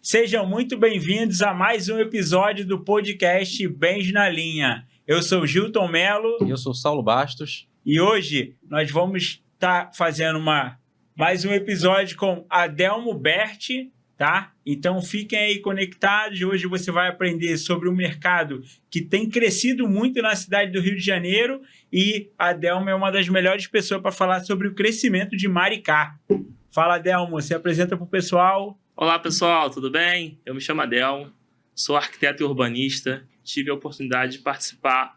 Sejam muito bem-vindos a mais um episódio do podcast Bens na Linha. Eu sou Gilton Melo. E eu sou Saulo Bastos. E hoje nós vamos estar fazendo mais um episódio com Adelmo Berti, tá? Então fiquem aí conectados. Hoje você vai aprender sobre o mercado que tem crescido muito na cidade do Rio de Janeiro e a Adelmo é uma das melhores pessoas para falar sobre o crescimento de Maricá. Fala, Adelmo, se apresenta para o pessoal. Olá, pessoal, tudo bem? Eu me chamo Adelmo, sou arquiteto e urbanista, tive a oportunidade de participar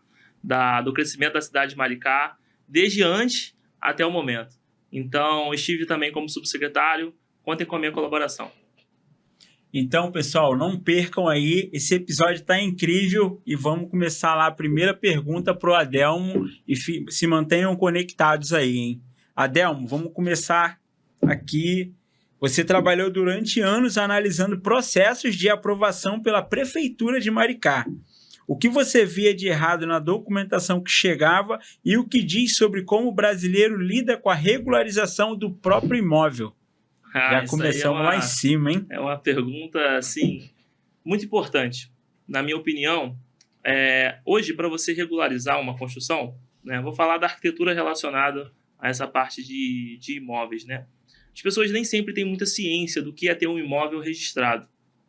do crescimento da cidade de Maricá desde antes até o momento. Então, estive também como subsecretário, contem com a minha colaboração. Então, pessoal, não percam aí, esse episódio está incrível e vamos começar lá a primeira pergunta para o Adelmo e se mantenham conectados aí, hein? Adelmo, vamos começar aqui. Você trabalhou durante anos analisando processos de aprovação pela Prefeitura de Maricá. O que você via de errado na documentação que chegava e o que diz sobre como o brasileiro lida com a regularização do próprio imóvel? Já começamos lá em cima, hein? É uma pergunta, assim, muito importante. Na minha opinião, hoje, para você regularizar uma construção, né, vou falar da arquitetura relacionada a essa parte de imóveis, né? As pessoas nem sempre têm muita ciência do que é ter um imóvel registrado.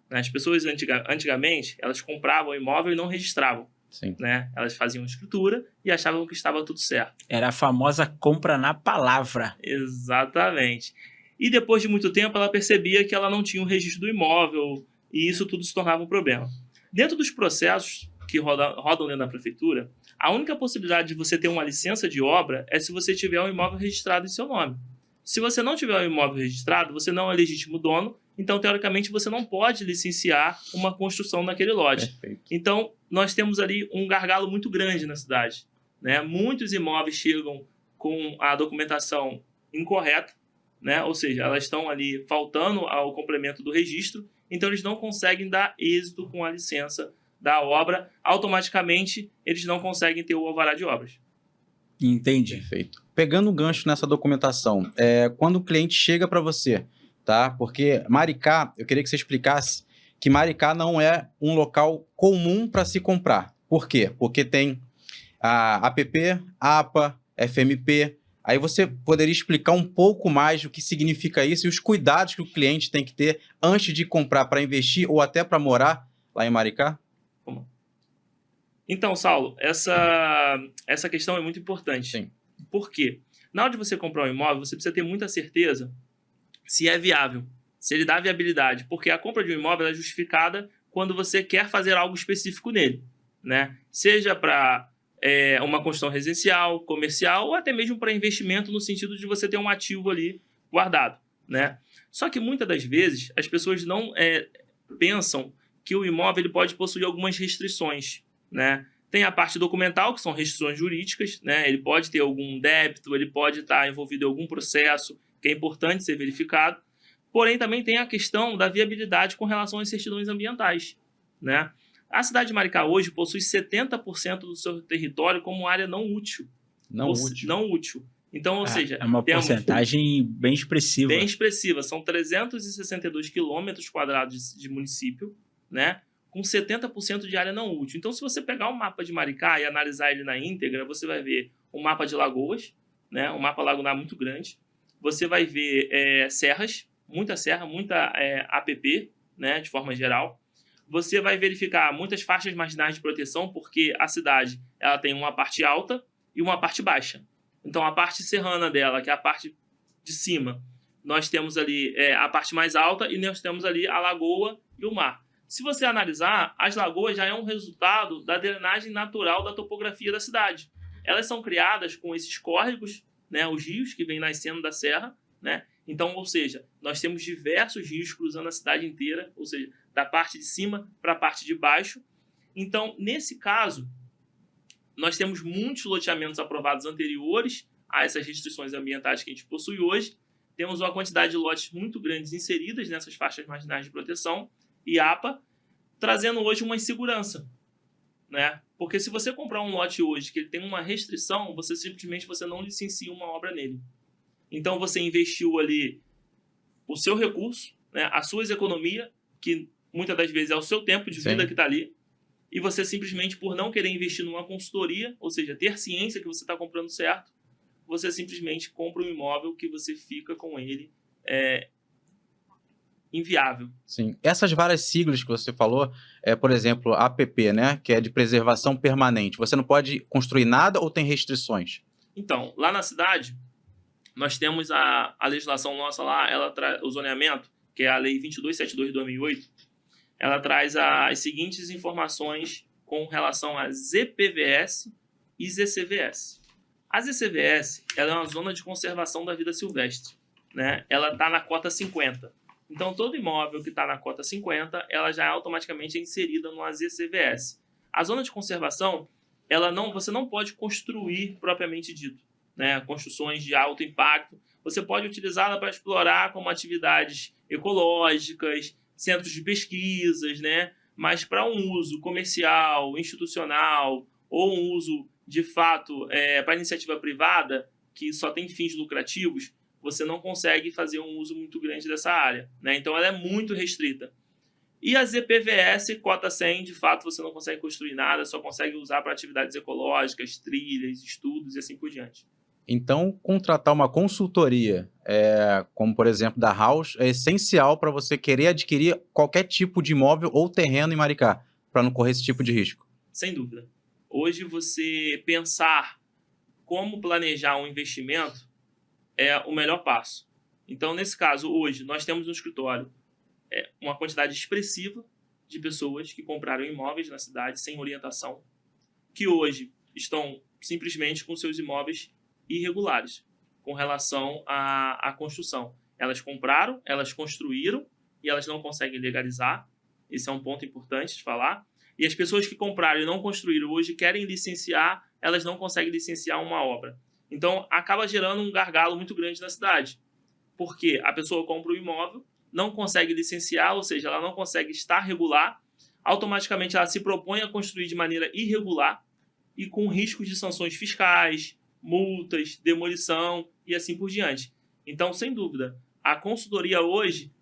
As pessoas, antigamente, elas compravam o imóvel e não registravam. Sim. Né? Elas faziam escritura e achavam que estava tudo certo. Era a famosa compra na palavra. Exatamente. E depois de muito tempo, ela percebia que ela não tinha o registro do imóvel e isso tudo se tornava um problema. Dentro dos processos que rodam dentro da prefeitura, a única possibilidade de você ter uma licença de obra é se você tiver um imóvel registrado em seu nome. Se você não tiver um imóvel registrado, você não é legítimo dono, então, teoricamente, você não pode licenciar uma construção naquele lote. Perfeito. Então, nós temos ali um gargalo muito grande na cidade, né? Muitos imóveis chegam com a documentação incorreta, né? Ou seja, elas estão ali faltando ao complemento do registro, então eles não conseguem dar êxito com a licença da obra, automaticamente eles não conseguem ter o alvará de obras. Entendi. Perfeito. Pegando o gancho nessa documentação, quando o cliente chega para você, tá? Porque Maricá, eu queria que você explicasse que Maricá não é um local comum para se comprar. Por quê? Porque tem a APP, APA, FMP. Aí você poderia explicar um pouco mais o que significa isso e os cuidados que o cliente tem que ter antes de comprar para investir ou até para morar lá em Maricá? Então, Saulo, essa questão é muito importante. Sim. Por quê? Na hora de você comprar um imóvel, você precisa ter muita certeza se é viável, se ele dá viabilidade, porque a compra de um imóvel é justificada quando você quer fazer algo específico nele, né? Seja para uma construção residencial, comercial ou até mesmo para investimento no sentido de você ter um ativo ali guardado, né? Só que muitas das vezes as pessoas não pensam que o imóvel ele pode possuir algumas restrições, né? Tem a parte documental, que são restrições jurídicas, né? Ele pode ter algum débito, ele pode estar envolvido em algum processo que é importante ser verificado. Porém, também tem a questão da viabilidade com relação às certidões ambientais, né? A cidade de Maricá hoje possui 70% do seu território como área não útil. Não útil. Então, ou seja... É uma porcentagem bem expressiva. Bem expressiva. São 362 quilômetros quadrados de município, né? Com 70% de área não útil. Então, se você pegar o mapa de Maricá e analisar ele na íntegra, você vai ver um mapa de lagoas, né? Um mapa lagunar muito grande. Você vai ver serras, muita serra, muita APP, né? De forma geral. Você vai verificar muitas faixas marginais de proteção, porque a cidade ela tem uma parte alta e uma parte baixa. Então, a parte serrana dela, que é a parte de cima, nós temos ali a parte mais alta e nós temos ali a lagoa e o mar. Se você analisar, as lagoas já é um resultado da drenagem natural da topografia da cidade. Elas são criadas com esses córregos, né, os rios que vêm nascendo da serra, né? Então, ou seja, nós temos diversos rios cruzando a cidade inteira, ou seja, da parte de cima para a parte de baixo. Então, nesse caso, nós temos muitos loteamentos aprovados anteriores a essas restrições ambientais que a gente possui hoje. Temos uma quantidade de lotes muito grandes inseridas nessas faixas marginais de proteção e APA, trazendo hoje uma insegurança, né? Porque se você comprar um lote hoje que ele tem uma restrição, você simplesmente não licencia uma obra nele. Então você investiu ali o seu recurso, né, as suas economias, que muitas das vezes é o seu tempo de vida Sim. que está ali, e você simplesmente, por não querer investir numa consultoria, ou seja, ter ciência que você está comprando certo, você simplesmente compra um imóvel que você fica com ele inviável. Sim. Essas várias siglas que você falou, por exemplo, APP, né? Que é de preservação permanente. Você não pode construir nada ou tem restrições? Então, lá na cidade, nós temos a legislação nossa lá, ela traz o zoneamento, que é a Lei 2272 de 2008, ela traz as seguintes informações com relação a ZPVS e ZCVS. A ZCVS, ela é uma zona de conservação da vida silvestre, né? Ela está na cota 50. Então, todo imóvel que está na cota 50, ela já é automaticamente inserida no ZCVS. A zona de conservação, você não pode construir propriamente dito, né? Construções de alto impacto. Você pode utilizá-la para explorar como atividades ecológicas, centros de pesquisas, né? Mas para um uso comercial, institucional, ou um uso, de fato, para iniciativa privada, que só tem fins lucrativos, você não consegue fazer um uso muito grande dessa área, né? Então, ela é muito restrita. E a ZPVS, cota 100, de fato, você não consegue construir nada, só consegue usar para atividades ecológicas, trilhas, estudos e assim por diante. Então, contratar uma consultoria, como por exemplo da House, é essencial para você querer adquirir qualquer tipo de imóvel ou terreno em Maricá, para não correr esse tipo de risco. Sem dúvida. Hoje, você pensar como planejar um investimento é o melhor passo. Então, nesse caso, hoje, nós temos no escritório uma quantidade expressiva de pessoas que compraram imóveis na cidade sem orientação, que hoje estão simplesmente com seus imóveis irregulares com relação à construção. Elas compraram, elas construíram e elas não conseguem legalizar. Esse é um ponto importante de falar. E as pessoas que compraram e não construíram hoje querem licenciar, elas não conseguem licenciar uma obra. Então, acaba gerando um gargalo muito grande na cidade. Porque a pessoa compra o imóvel, não consegue licenciar, ou seja, ela não consegue estar regular, automaticamente ela se propõe a construir de maneira irregular e com riscos de sanções fiscais, multas, demolição e assim por diante. Então, sem dúvida, a consultoria hoje,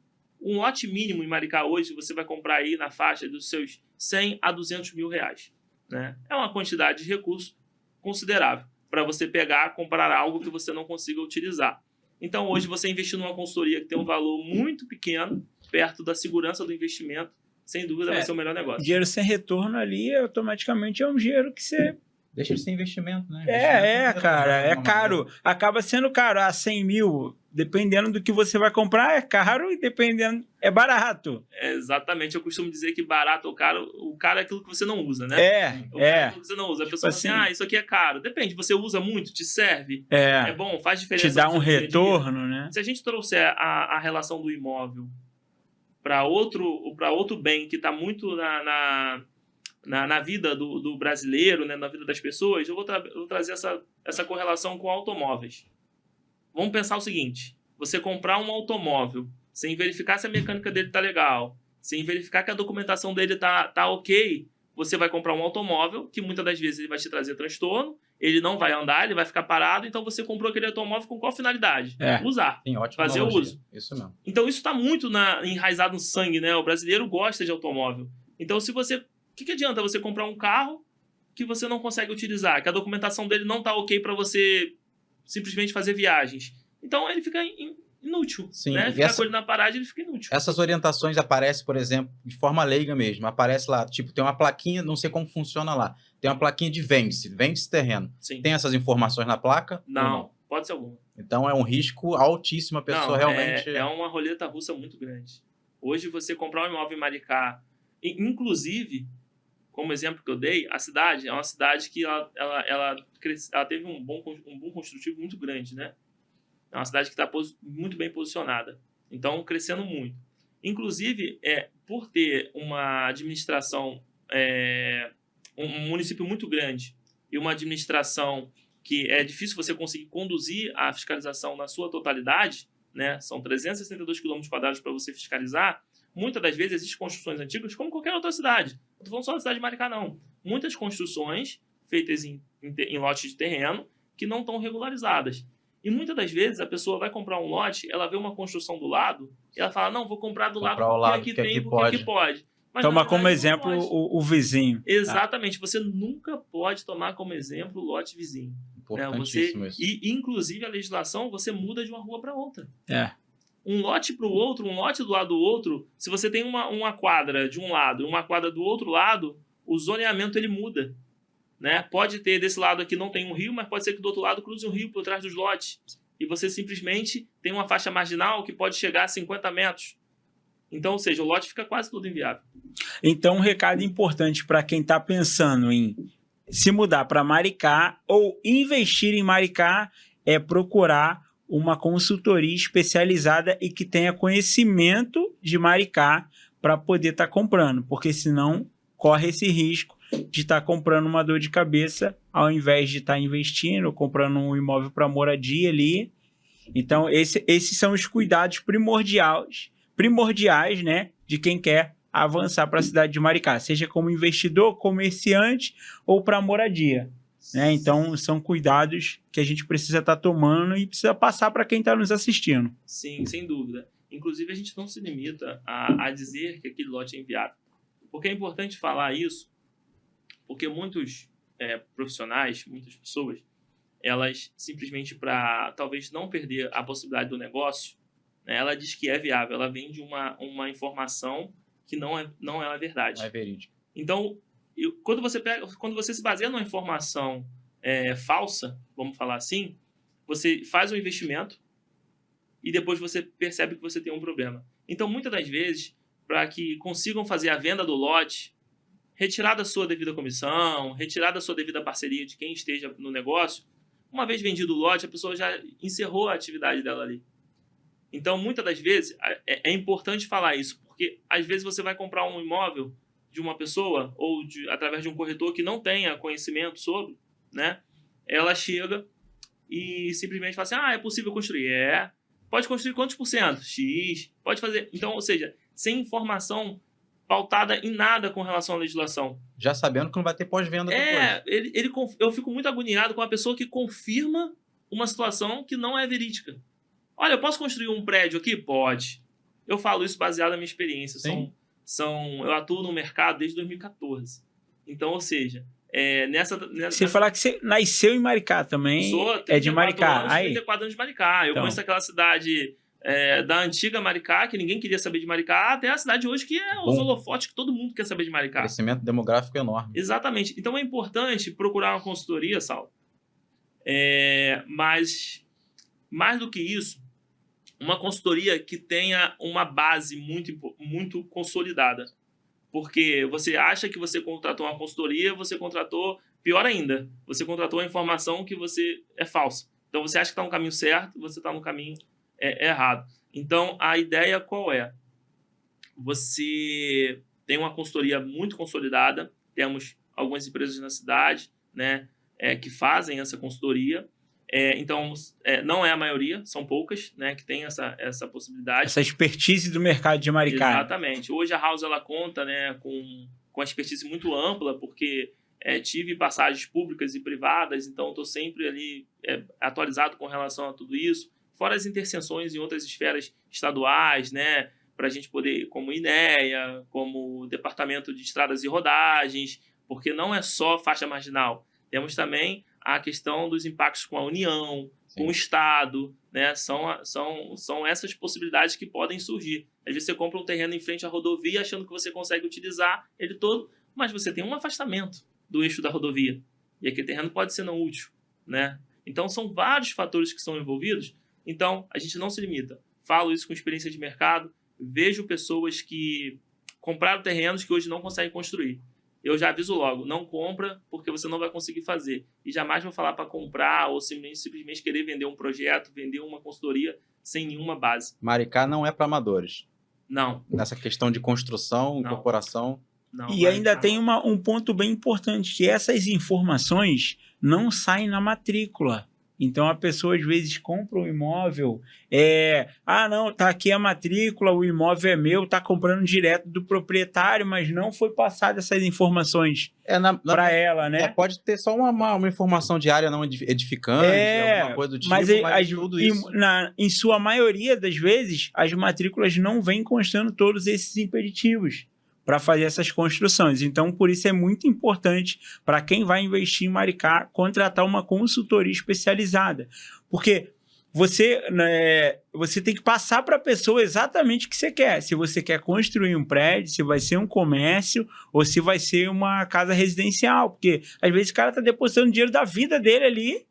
um lote mínimo em Maricá hoje, você vai comprar aí na faixa dos seus 100 a 200 mil reais, né? É uma quantidade de recurso considerável para você pegar, comprar algo que você não consiga utilizar. Então, hoje, você investir numa consultoria que tem um valor muito pequeno, perto da segurança do investimento, sem dúvida vai ser o melhor negócio. Dinheiro sem retorno ali, automaticamente é um dinheiro que você... Deixa de ser investimento, né? Cara, é caro. Acaba sendo caro. 100 mil, dependendo do que você vai comprar, é caro e dependendo, é barato. Exatamente. Eu costumo dizer que barato ou caro, o caro é aquilo que você não usa, né? É. É aquilo que você não usa. A pessoa fala assim, isso aqui é caro. Depende, você usa muito, te serve? É bom, faz diferença. Te dá um retorno, né? Se a gente trouxer a relação do imóvel para outro bem que está muito na vida do brasileiro, né, na vida das pessoas, eu vou trazer essa correlação com automóveis. Vamos pensar o seguinte, você comprar um automóvel sem verificar se a mecânica dele está legal, sem verificar que a documentação dele tá ok, você vai comprar um automóvel que muitas das vezes ele vai te trazer transtorno, ele não vai andar, ele vai ficar parado, então você comprou aquele automóvel com qual finalidade? Usar. Sim, ótimo. Fazer o uso. Isso mesmo. Então isso está muito enraizado no sangue, né? O brasileiro gosta de automóvel. Então se você... O que adianta você comprar um carro que você não consegue utilizar, que a documentação dele não está ok para você simplesmente fazer viagens? Então ele fica inútil. Sim, né? Ficar com ele na parede, ele fica inútil. Essas orientações aparecem, por exemplo, de forma leiga mesmo. Aparece lá, tipo, tem uma plaquinha, não sei como funciona lá. Tem uma plaquinha de vende-se terreno. Sim. Tem essas informações na placa? Não, pode ser alguma. Então é um risco altíssimo, a pessoa realmente... É uma roleta russa muito grande. Hoje você comprar um imóvel em Maricá, inclusive... Como exemplo que eu dei, a cidade é uma cidade que ela teve um bom construtivo muito grande, né? É uma cidade que está muito bem posicionada. Então, crescendo muito. Inclusive, por ter uma administração, um município muito grande e uma administração que é difícil você conseguir conduzir a fiscalização na sua totalidade, né? São 362 km² para você fiscalizar. Muitas das vezes existem construções antigas como qualquer outra cidade. Não estou falando só da cidade de Maricá, não. Muitas construções feitas em lotes de terreno que não estão regularizadas. E muitas das vezes a pessoa vai comprar um lote, ela vê uma construção do lado, e ela fala, não, vou comprar do lado porque aqui tem, porque aqui pode. Mas, toma na verdade, como não exemplo pode. o vizinho. Exatamente. Você nunca pode tomar como exemplo o lote vizinho. Né? Importantíssimo isso. E, inclusive, a legislação, você muda de uma rua para outra. É. Um lote para o outro, um lote do lado do outro, se você tem uma quadra de um lado e uma quadra do outro lado, o zoneamento ele muda. Né? Pode ter desse lado aqui não tem um rio, mas pode ser que do outro lado cruze um rio por trás dos lotes. E você simplesmente tem uma faixa marginal que pode chegar a 50 metros. Então, ou seja, o lote fica quase todo inviável. Então, um recado importante para quem está pensando em se mudar para Maricá ou investir em Maricá é procurar uma consultoria especializada e que tenha conhecimento de Maricá para poder estar comprando, porque senão corre esse risco de estar comprando uma dor de cabeça ao invés de estar investindo, comprando um imóvel para moradia ali. Então, esses são os cuidados primordiais, né, de quem quer avançar para a cidade de Maricá, seja como investidor, comerciante ou para moradia. Né? Então, são cuidados que a gente precisa estar tomando e precisa passar para quem está nos assistindo. Sim, sem dúvida. Inclusive, a gente não se limita a dizer que aquele lote é inviável. Porque é importante falar isso, porque muitos profissionais, muitas pessoas, elas simplesmente para talvez não perder a possibilidade do negócio, né, ela diz que é viável, ela vende uma informação que não é a verdade. Não é verídico. Então, quando você se baseia numa informação falsa, vamos falar assim, você faz um investimento e depois você percebe que você tem um problema. Então, muitas das vezes, para que consigam fazer a venda do lote, retirar da sua devida comissão, retirar da sua devida parceria de quem esteja no negócio, uma vez vendido o lote, a pessoa já encerrou a atividade dela ali. Então, muitas das vezes, é importante falar isso, porque às vezes você vai comprar um imóvel de uma pessoa ou através de um corretor que não tenha conhecimento sobre, né? Ela chega e simplesmente fala assim, é possível construir. Pode construir quantos por cento? X. Pode fazer. Então, ou seja, sem informação pautada em nada com relação à legislação. Já sabendo que não vai ter pós-venda depois. Eu fico muito agoniado com a pessoa que confirma uma situação que não é verídica. Olha, eu posso construir um prédio aqui? Pode. Eu falo isso baseado na minha experiência. Eu atuo no mercado desde 2014. Então, ou seja, Você falar que você nasceu em Maricá também, é de Maricá. 34 anos de Maricá. Eu conheço aquela cidade da antiga Maricá, que ninguém queria saber de Maricá, até a cidade hoje que é os holofotes que todo mundo quer saber de Maricá. Crescimento demográfico enorme. Exatamente. Então, é importante procurar uma consultoria, Saulo. Mas, mais do que isso, uma consultoria que tenha uma base muito, muito consolidada. Porque você acha que você contratou uma consultoria, você contratou, pior ainda, você contratou a informação que você é falsa. Então, você acha que está no caminho certo, você está no caminho errado. Então, a ideia qual é? Você tem uma consultoria muito consolidada, temos algumas empresas na cidade, né, que fazem essa consultoria. Então, não é a maioria, são poucas, né, que tem essa possibilidade. Essa expertise do mercado de Maricá. Exatamente. Hoje a House ela conta, né, com uma expertise muito ampla, porque tive passagens públicas e privadas, então estou sempre ali atualizado com relação a tudo isso. Fora as interseções em outras esferas estaduais, né, para a gente poder, como INEA, como Departamento de Estradas e Rodagens, porque não é só faixa marginal. Temos também a questão dos impactos com a União, com o Estado, né? São essas possibilidades que podem surgir. Às vezes você compra um terreno em frente à rodovia achando que você consegue utilizar ele todo, mas você tem um afastamento do eixo da rodovia. E aquele terreno pode ser não útil, né? Então, são vários fatores que são envolvidos. Então, a gente não se limita. Falo isso com experiência de mercado. Vejo pessoas que compraram terrenos que hoje não conseguem construir. Eu já aviso logo, não compra porque você não vai conseguir fazer. E jamais vou falar para comprar ou simplesmente querer vender um projeto, vender uma consultoria sem nenhuma base. Maricá não é para amadores. Não. Nessa questão de construção, incorporação. Não, e ainda tem um ponto bem importante, que essas informações não saem na matrícula. Então a pessoa às vezes compra um imóvel, não, tá aqui a matrícula, o imóvel é meu, tá comprando direto do proprietário, mas não foi passada essas informações para ela, né? Pode ter só uma informação de área não edificante, alguma coisa do tipo, mas tudo isso... Em sua maioria das vezes, as matrículas não vêm constando todos esses impeditivos para fazer essas construções. Então, por isso é muito importante para quem vai investir em Maricá contratar uma consultoria especializada. Porque você tem que passar para a pessoa exatamente o que você quer. Se você quer construir um prédio, se vai ser um comércio ou se vai ser uma casa residencial. Porque, às vezes, o cara está depositando dinheiro da vida dele ali,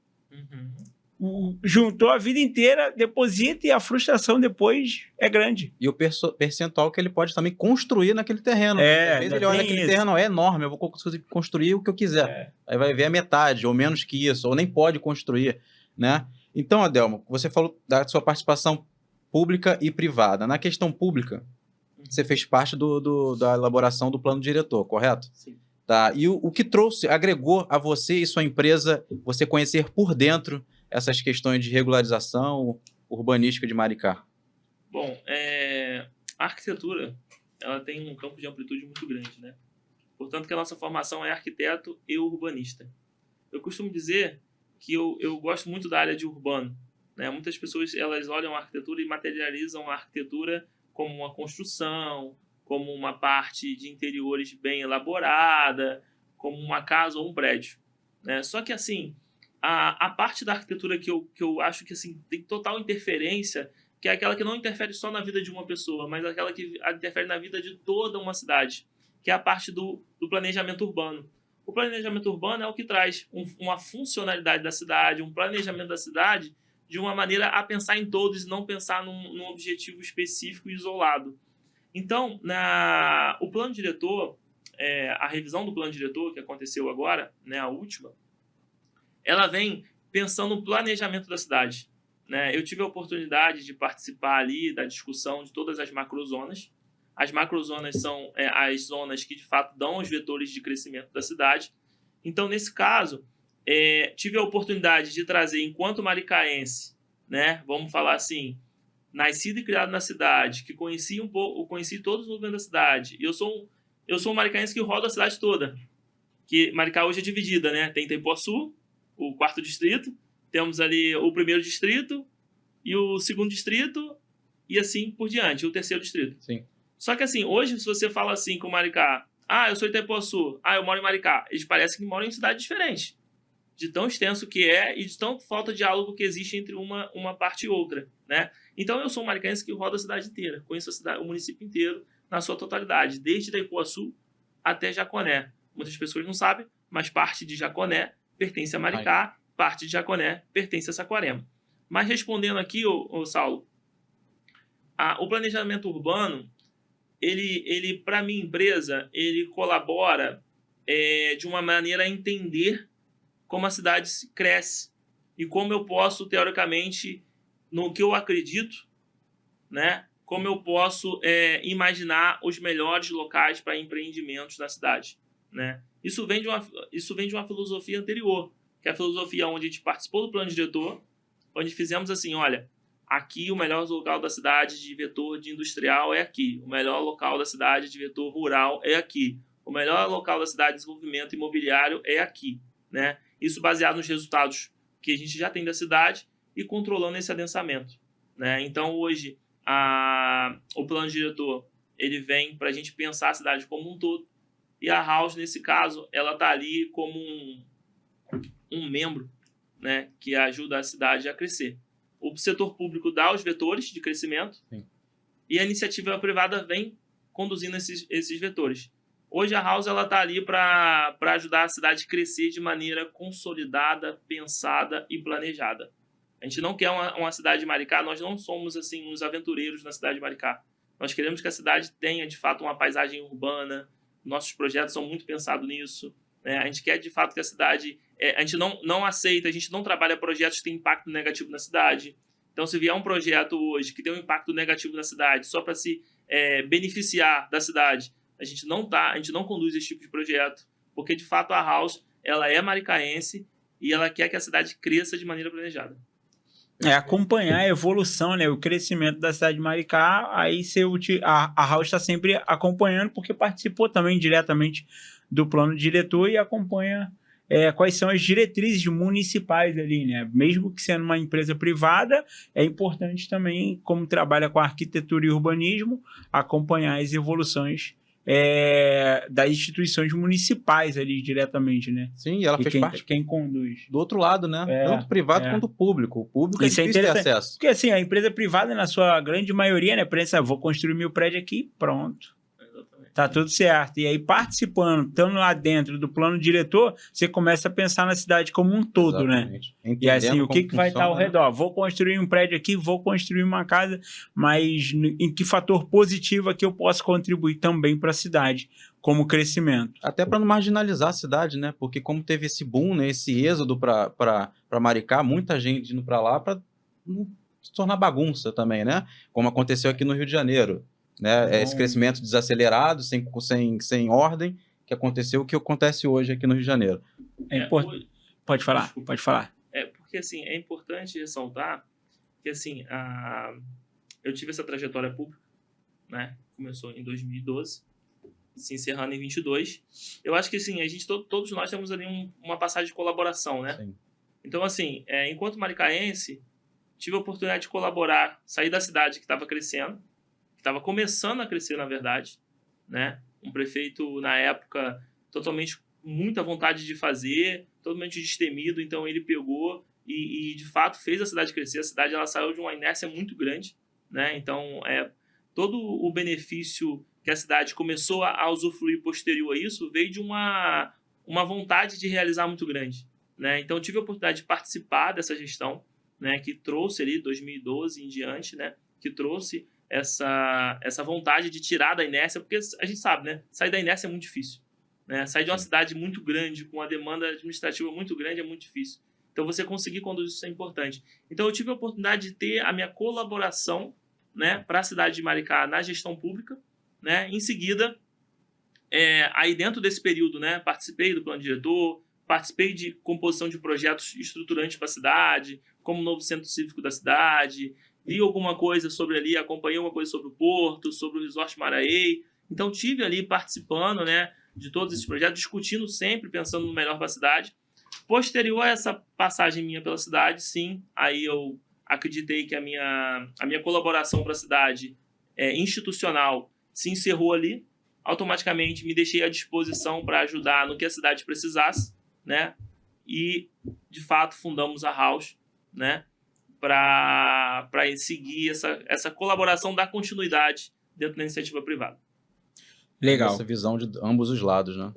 juntou a vida inteira, deposita e a frustração depois é grande. E o percentual que ele pode também construir naquele terreno. Às vezes ele olha aquele terreno, é enorme, eu vou conseguir construir o que eu quiser. Aí vai ver a metade, ou menos que isso, ou nem pode construir, né? Então, Adelmo, você falou da sua participação pública e privada. Na questão pública, você fez parte da elaboração do plano diretor, correto? Sim. Tá. E o que agregou a você e sua empresa, você conhecer por dentro essas questões de regularização urbanística de Maricá? Bom, a arquitetura ela tem um campo de amplitude muito grande, né? Portanto, que a nossa formação é arquiteto e urbanista. Eu costumo dizer que eu gosto muito da área de urbano, né? Muitas pessoas elas olham a arquitetura e materializam a arquitetura como uma construção, como uma parte de interiores bem elaborada, como uma casa ou um prédio, né? Só que, assim, a parte da arquitetura que eu acho que assim, tem total interferência, que é aquela que não interfere só na vida de uma pessoa, mas aquela que interfere na vida de toda uma cidade, que é a parte do planejamento urbano. O planejamento urbano é o que traz uma funcionalidade da cidade, um planejamento da cidade de uma maneira a pensar em todos e não pensar num objetivo específico e isolado. Então, o plano diretor, a revisão do plano diretor que aconteceu agora, né, a última, ela vem pensando no planejamento da cidade, né? Eu tive a oportunidade de participar ali da discussão de todas as macrozonas. As macrozonas são as zonas que, de fato, dão os vetores de crescimento da cidade. Então, nesse caso, tive a oportunidade de trazer, enquanto maricaense, né, vamos falar assim, nascido e criado na cidade, que conheci todos os movimentos da cidade. Eu sou um maricaense que roda a cidade toda. Que Maricá hoje é dividida, né? Tem Itaipuaçu, o 4º distrito, temos ali o 1º distrito e o 2º distrito e assim por diante, o 3º distrito. Sim. Só que assim, hoje se você fala assim com Maricá, eu sou Itaipuaçu, eu moro em Maricá, eles parecem que moram em cidades diferentes, de tão extenso que é e de tão falta de diálogo que existe entre uma parte e outra, né? Então eu sou um maricaense que roda a cidade inteira, conheço o município inteiro na sua totalidade, desde Itaipuaçu até Jaconé. Muitas pessoas não sabem, mas parte de Jaconé pertence a Maricá, parte de Jaconé pertence a Saquarema. Mas respondendo aqui, Saulo, o planejamento urbano, ele para a minha empresa, ele colabora de uma maneira a entender como a cidade cresce e como eu posso, teoricamente, no que eu acredito, né, como eu posso imaginar os melhores locais para empreendimentos na cidade, né? Isso vem de uma filosofia anterior, que é a filosofia onde a gente participou do plano diretor, onde fizemos assim, olha, aqui o melhor local da cidade de vetor de industrial é aqui, o melhor local da cidade de vetor rural é aqui, o melhor local da cidade de desenvolvimento imobiliário é aqui, né? Isso baseado nos resultados que a gente já tem da cidade e controlando esse adensamento, né? Então, hoje, o plano diretor ele vem para a gente pensar a cidade como um todo, e a House, nesse caso, ela está ali como um membro, né, que ajuda a cidade a crescer. O setor público dá os vetores de crescimento. Sim. E a iniciativa privada vem conduzindo esses vetores. Hoje a House está ali para ajudar a cidade a crescer de maneira consolidada, pensada e planejada. A gente não quer uma cidade de Maricá, nós não somos assim uns aventureiros na cidade de Maricá. Nós queremos que a cidade tenha, de fato, uma paisagem urbana. Nossos projetos são muito pensados nisso, né? A gente quer, de fato, que a cidade... a gente não aceita, a gente não trabalha projetos que têm impacto negativo na cidade. Então, se vier um projeto hoje que tem um impacto negativo na cidade só para se beneficiar da cidade, a gente não conduz esse tipo de projeto, porque, de fato, a House ela é maricaense e ela quer que a cidade cresça de maneira planejada. Acompanhar a evolução, né, o crescimento da cidade de Maricá, aí a House está sempre acompanhando, porque participou também diretamente do plano diretor e acompanha quais são as diretrizes municipais ali, né? Mesmo que sendo uma empresa privada, é importante também, como trabalha com arquitetura e urbanismo, acompanhar as evoluções das instituições municipais ali diretamente, né? Sim, e ela E fez parte quem conduz. do outro lado, né? Tanto privado quanto público. O público Isso é difícil ter acesso. Porque assim, a empresa privada, na sua grande maioria, né, pensa, vou construir meu prédio aqui, pronto. Tá tudo certo. E aí, participando, estando lá dentro do plano diretor, você começa a pensar na cidade como um todo, Exatamente. né? E assim, o que vai estar ao redor? Vou construir um prédio aqui, vou construir uma casa, mas em que fator positivo é que eu posso contribuir também para a cidade, como crescimento? Até para não marginalizar a cidade, né? Porque como teve esse boom, né? Esse êxodo para Maricá, muita gente indo para lá para não se tornar bagunça também, né? Como aconteceu aqui no Rio de Janeiro. Né? Esse crescimento desacelerado, sem ordem, que aconteceu, o que acontece hoje aqui no Rio de Janeiro. Pode falar, Desculpa. pode falar. Porque assim, é importante ressaltar que assim, eu tive essa trajetória pública, né? Começou em 2012, se encerrando em 22. Eu acho que assim, todos nós temos ali uma passagem de colaboração, né? Sim. Então assim, enquanto maricaense, tive a oportunidade de colaborar, sair da cidade que estava crescendo, que estava começando a crescer, na verdade, né? Um prefeito, na época, totalmente muita vontade de fazer, totalmente destemido, então ele pegou e de fato, fez a cidade crescer. A cidade ela saiu de uma inércia muito grande, né? Então, todo o benefício que a cidade começou a usufruir posterior a isso veio de uma vontade de realizar muito grande, né? Então, eu tive a oportunidade de participar dessa gestão, né? Que trouxe ali, 2012 em diante, né? Que trouxe essa vontade de tirar da inércia, porque a gente sabe, né? Sair da inércia é muito difícil, né? Sair de uma cidade muito grande, com uma demanda administrativa muito grande, é muito difícil. Então, você conseguir conduzir isso é importante. Então, eu tive a oportunidade de ter a minha colaboração, né, para a cidade de Maricá na gestão pública, né? Em seguida, aí dentro desse período, né, participei do plano diretor, participei de composição de projetos estruturantes para a cidade, como o novo centro cívico da cidade, li alguma coisa sobre ali, acompanhei uma coisa sobre o Porto, sobre o Resort Maraí. Então, tive ali participando, né, de todos esses projetos, discutindo sempre, pensando no melhor para a cidade. Posterior a essa passagem minha pela cidade, sim, aí eu acreditei que a minha colaboração para a cidade institucional se encerrou ali. Automaticamente me deixei à disposição para ajudar no que a cidade precisasse, né? E, de fato, fundamos a House, né? Para seguir essa colaboração, dar continuidade dentro da iniciativa privada. Legal. Essa visão de ambos os lados, né?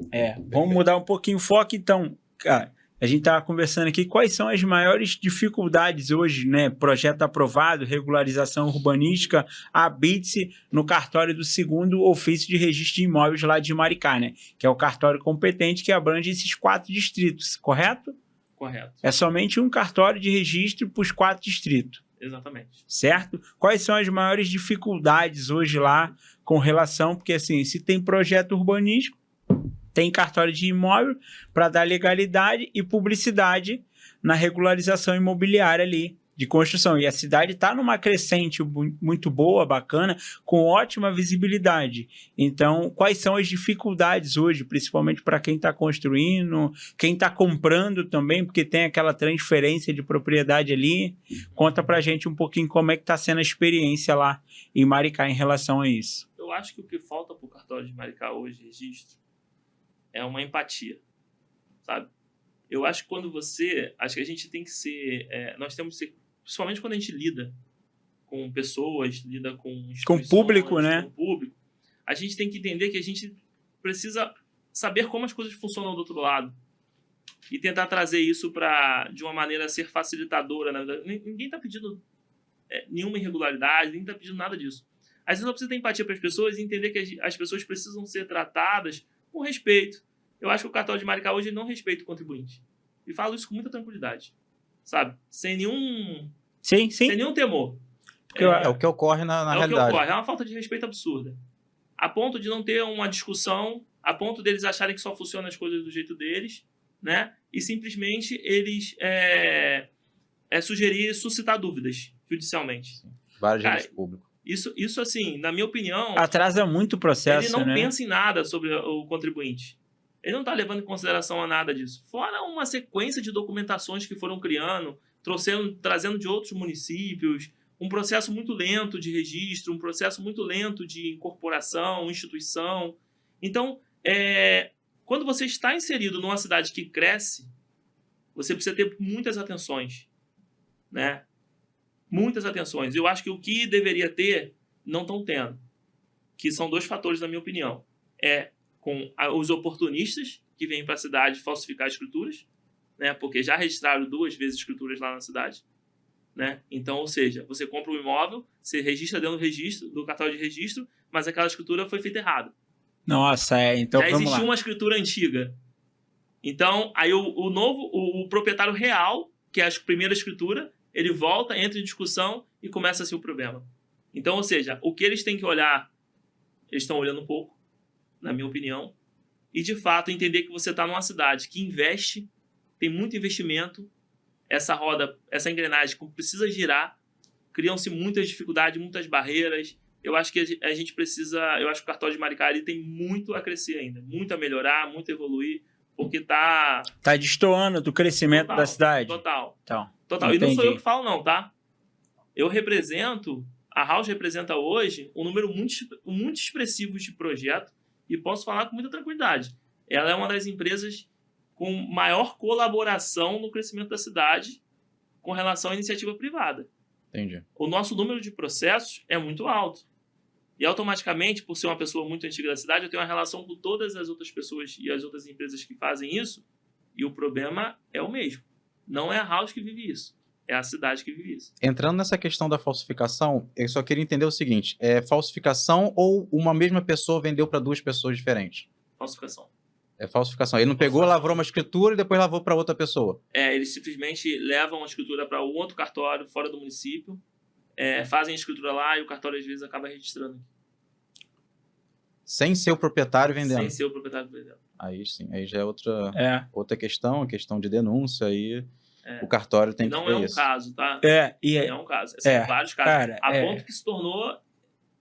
Vamos mudar um pouquinho o foco, então. Cara, a gente estava conversando aqui, quais são as maiores dificuldades hoje, né? Projeto aprovado, regularização urbanística, habite-se no cartório do 2º ofício de registro de imóveis lá de Maricá, né? Que é o cartório competente que abrange esses 4 distritos, correto? Correto. É somente um cartório de registro para os 4 distritos. Exatamente. Certo? Quais são as maiores dificuldades hoje lá com relação... Porque, assim, se tem projeto urbanístico, tem cartório de imóvel para dar legalidade e publicidade na regularização imobiliária ali de construção. E a cidade está numa crescente muito boa, bacana, com ótima visibilidade. Então, quais são as dificuldades hoje, principalmente para quem está construindo, quem está comprando também, porque tem aquela transferência de propriedade ali. Conta para a gente um pouquinho como é que está sendo a experiência lá em Maricá em relação a isso. Eu acho que o que falta para o cartório de Maricá hoje, registro, é uma empatia, sabe? Eu acho que acho que a gente tem que ser, nós temos que ser, principalmente quando a gente lida com pessoas, lida com instituições, com público, né? Com público, a gente tem que entender que a gente precisa saber como as coisas funcionam do outro lado e tentar trazer isso de uma maneira a ser facilitadora. Né? Ninguém está pedindo nenhuma irregularidade, ninguém está pedindo nada disso. Às vezes eu preciso ter empatia para as pessoas e entender que as pessoas precisam ser tratadas com respeito. Eu acho que o cartório de Maricá hoje não respeita o contribuinte. E falo isso com muita tranquilidade. Sabe? Sem nenhum... Sim. Sem nenhum temor. É o que ocorre na realidade. É o que ocorre. É uma falta de respeito absurda. A ponto de não ter uma discussão, a ponto deles acharem que só funcionam as coisas do jeito deles, né? E simplesmente eles sugerir suscitar dúvidas judicialmente. Vários Cara, agentes públicos. Isso, assim, na minha opinião... Atrasa muito o processo, ele não né? pensa em nada sobre o contribuinte. Ele não está levando em consideração a nada disso. Fora uma sequência de documentações que foram criando, trazendo de outros municípios, um processo muito lento de registro, um processo muito lento de incorporação, instituição. Então, quando você está inserido numa cidade que cresce, você precisa ter muitas atenções, né? Muitas atenções. Eu acho que o que deveria ter, não estão tendo. Que são 2 fatores, na minha opinião. Com os oportunistas que vêm para a cidade falsificar escrituras, né? Porque já registraram 2 vezes escrituras lá na cidade, né? Então, ou seja, você compra um imóvel, você registra dentro do cartório de registro, mas aquela escritura foi feita errada. Nossa, então já vamos existia lá. uma escritura antiga. Então, aí o proprietário real, que é a primeira escritura, ele volta, entra em discussão e começa-se o problema. Então, ou seja, o que eles têm que olhar, eles estão olhando um pouco, na minha opinião, e de fato entender que você está numa cidade que investe, tem muito investimento, essa roda, essa engrenagem precisa girar, criam-se muitas dificuldades, muitas barreiras. Eu acho que a gente precisa, eu acho que o cartório de Maricá tem muito a crescer ainda, muito a melhorar, muito a evoluir, porque tá destoando do crescimento da cidade. Total. Entendi. E não sou eu que falo não, tá? A House representa hoje um número muito expressivo de projetos e posso falar com muita tranquilidade. Ela é uma das empresas com maior colaboração no crescimento da cidade com relação à iniciativa privada. Entendi. O nosso número de processos é muito alto. E automaticamente, por ser uma pessoa muito antiga da cidade, eu tenho uma relação com todas as outras pessoas e as outras empresas que fazem isso, e o problema é o mesmo. Não é a House que vive isso, é a cidade que vive isso. Entrando nessa questão da falsificação, eu só queria entender o seguinte, é falsificação ou uma mesma pessoa vendeu para 2 pessoas diferentes? Falsificação. É falsificação. Ele não pegou, lavrou uma escritura e depois lavou para outra pessoa. Eles simplesmente levam a escritura para um outro cartório fora do município, fazem a escritura lá e o cartório às vezes acaba registrando. Sem ser o proprietário vendendo. Sem ser o proprietário vendendo. Aí sim, aí já é outra questão, questão de denúncia, aí o cartório tem que ver isso. Não é um caso, tá? Não é um caso. São vários casos. Cara, a ponto que se tornou,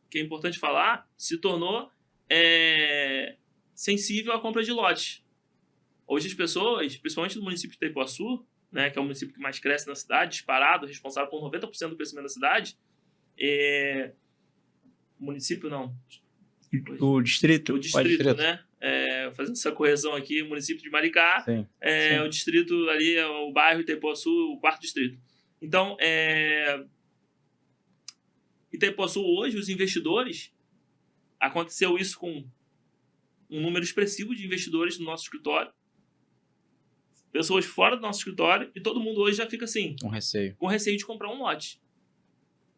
que é importante falar, se tornou sensível à compra de lote. Hoje as pessoas, principalmente no município de Itaipuaçu, né, que é o município que mais cresce na cidade, disparado, responsável por 90% do crescimento da cidade, município não. O distrito, né? Fazendo essa correção aqui, o município de Maricá, Sim. O distrito ali, o bairro Itaipuaçu, o 4º distrito. Então, Itaipuaçu hoje, os investidores, aconteceu isso com um número expressivo de investidores no nosso escritório, pessoas fora do nosso escritório, e todo mundo hoje já fica assim, com receio de comprar um lote.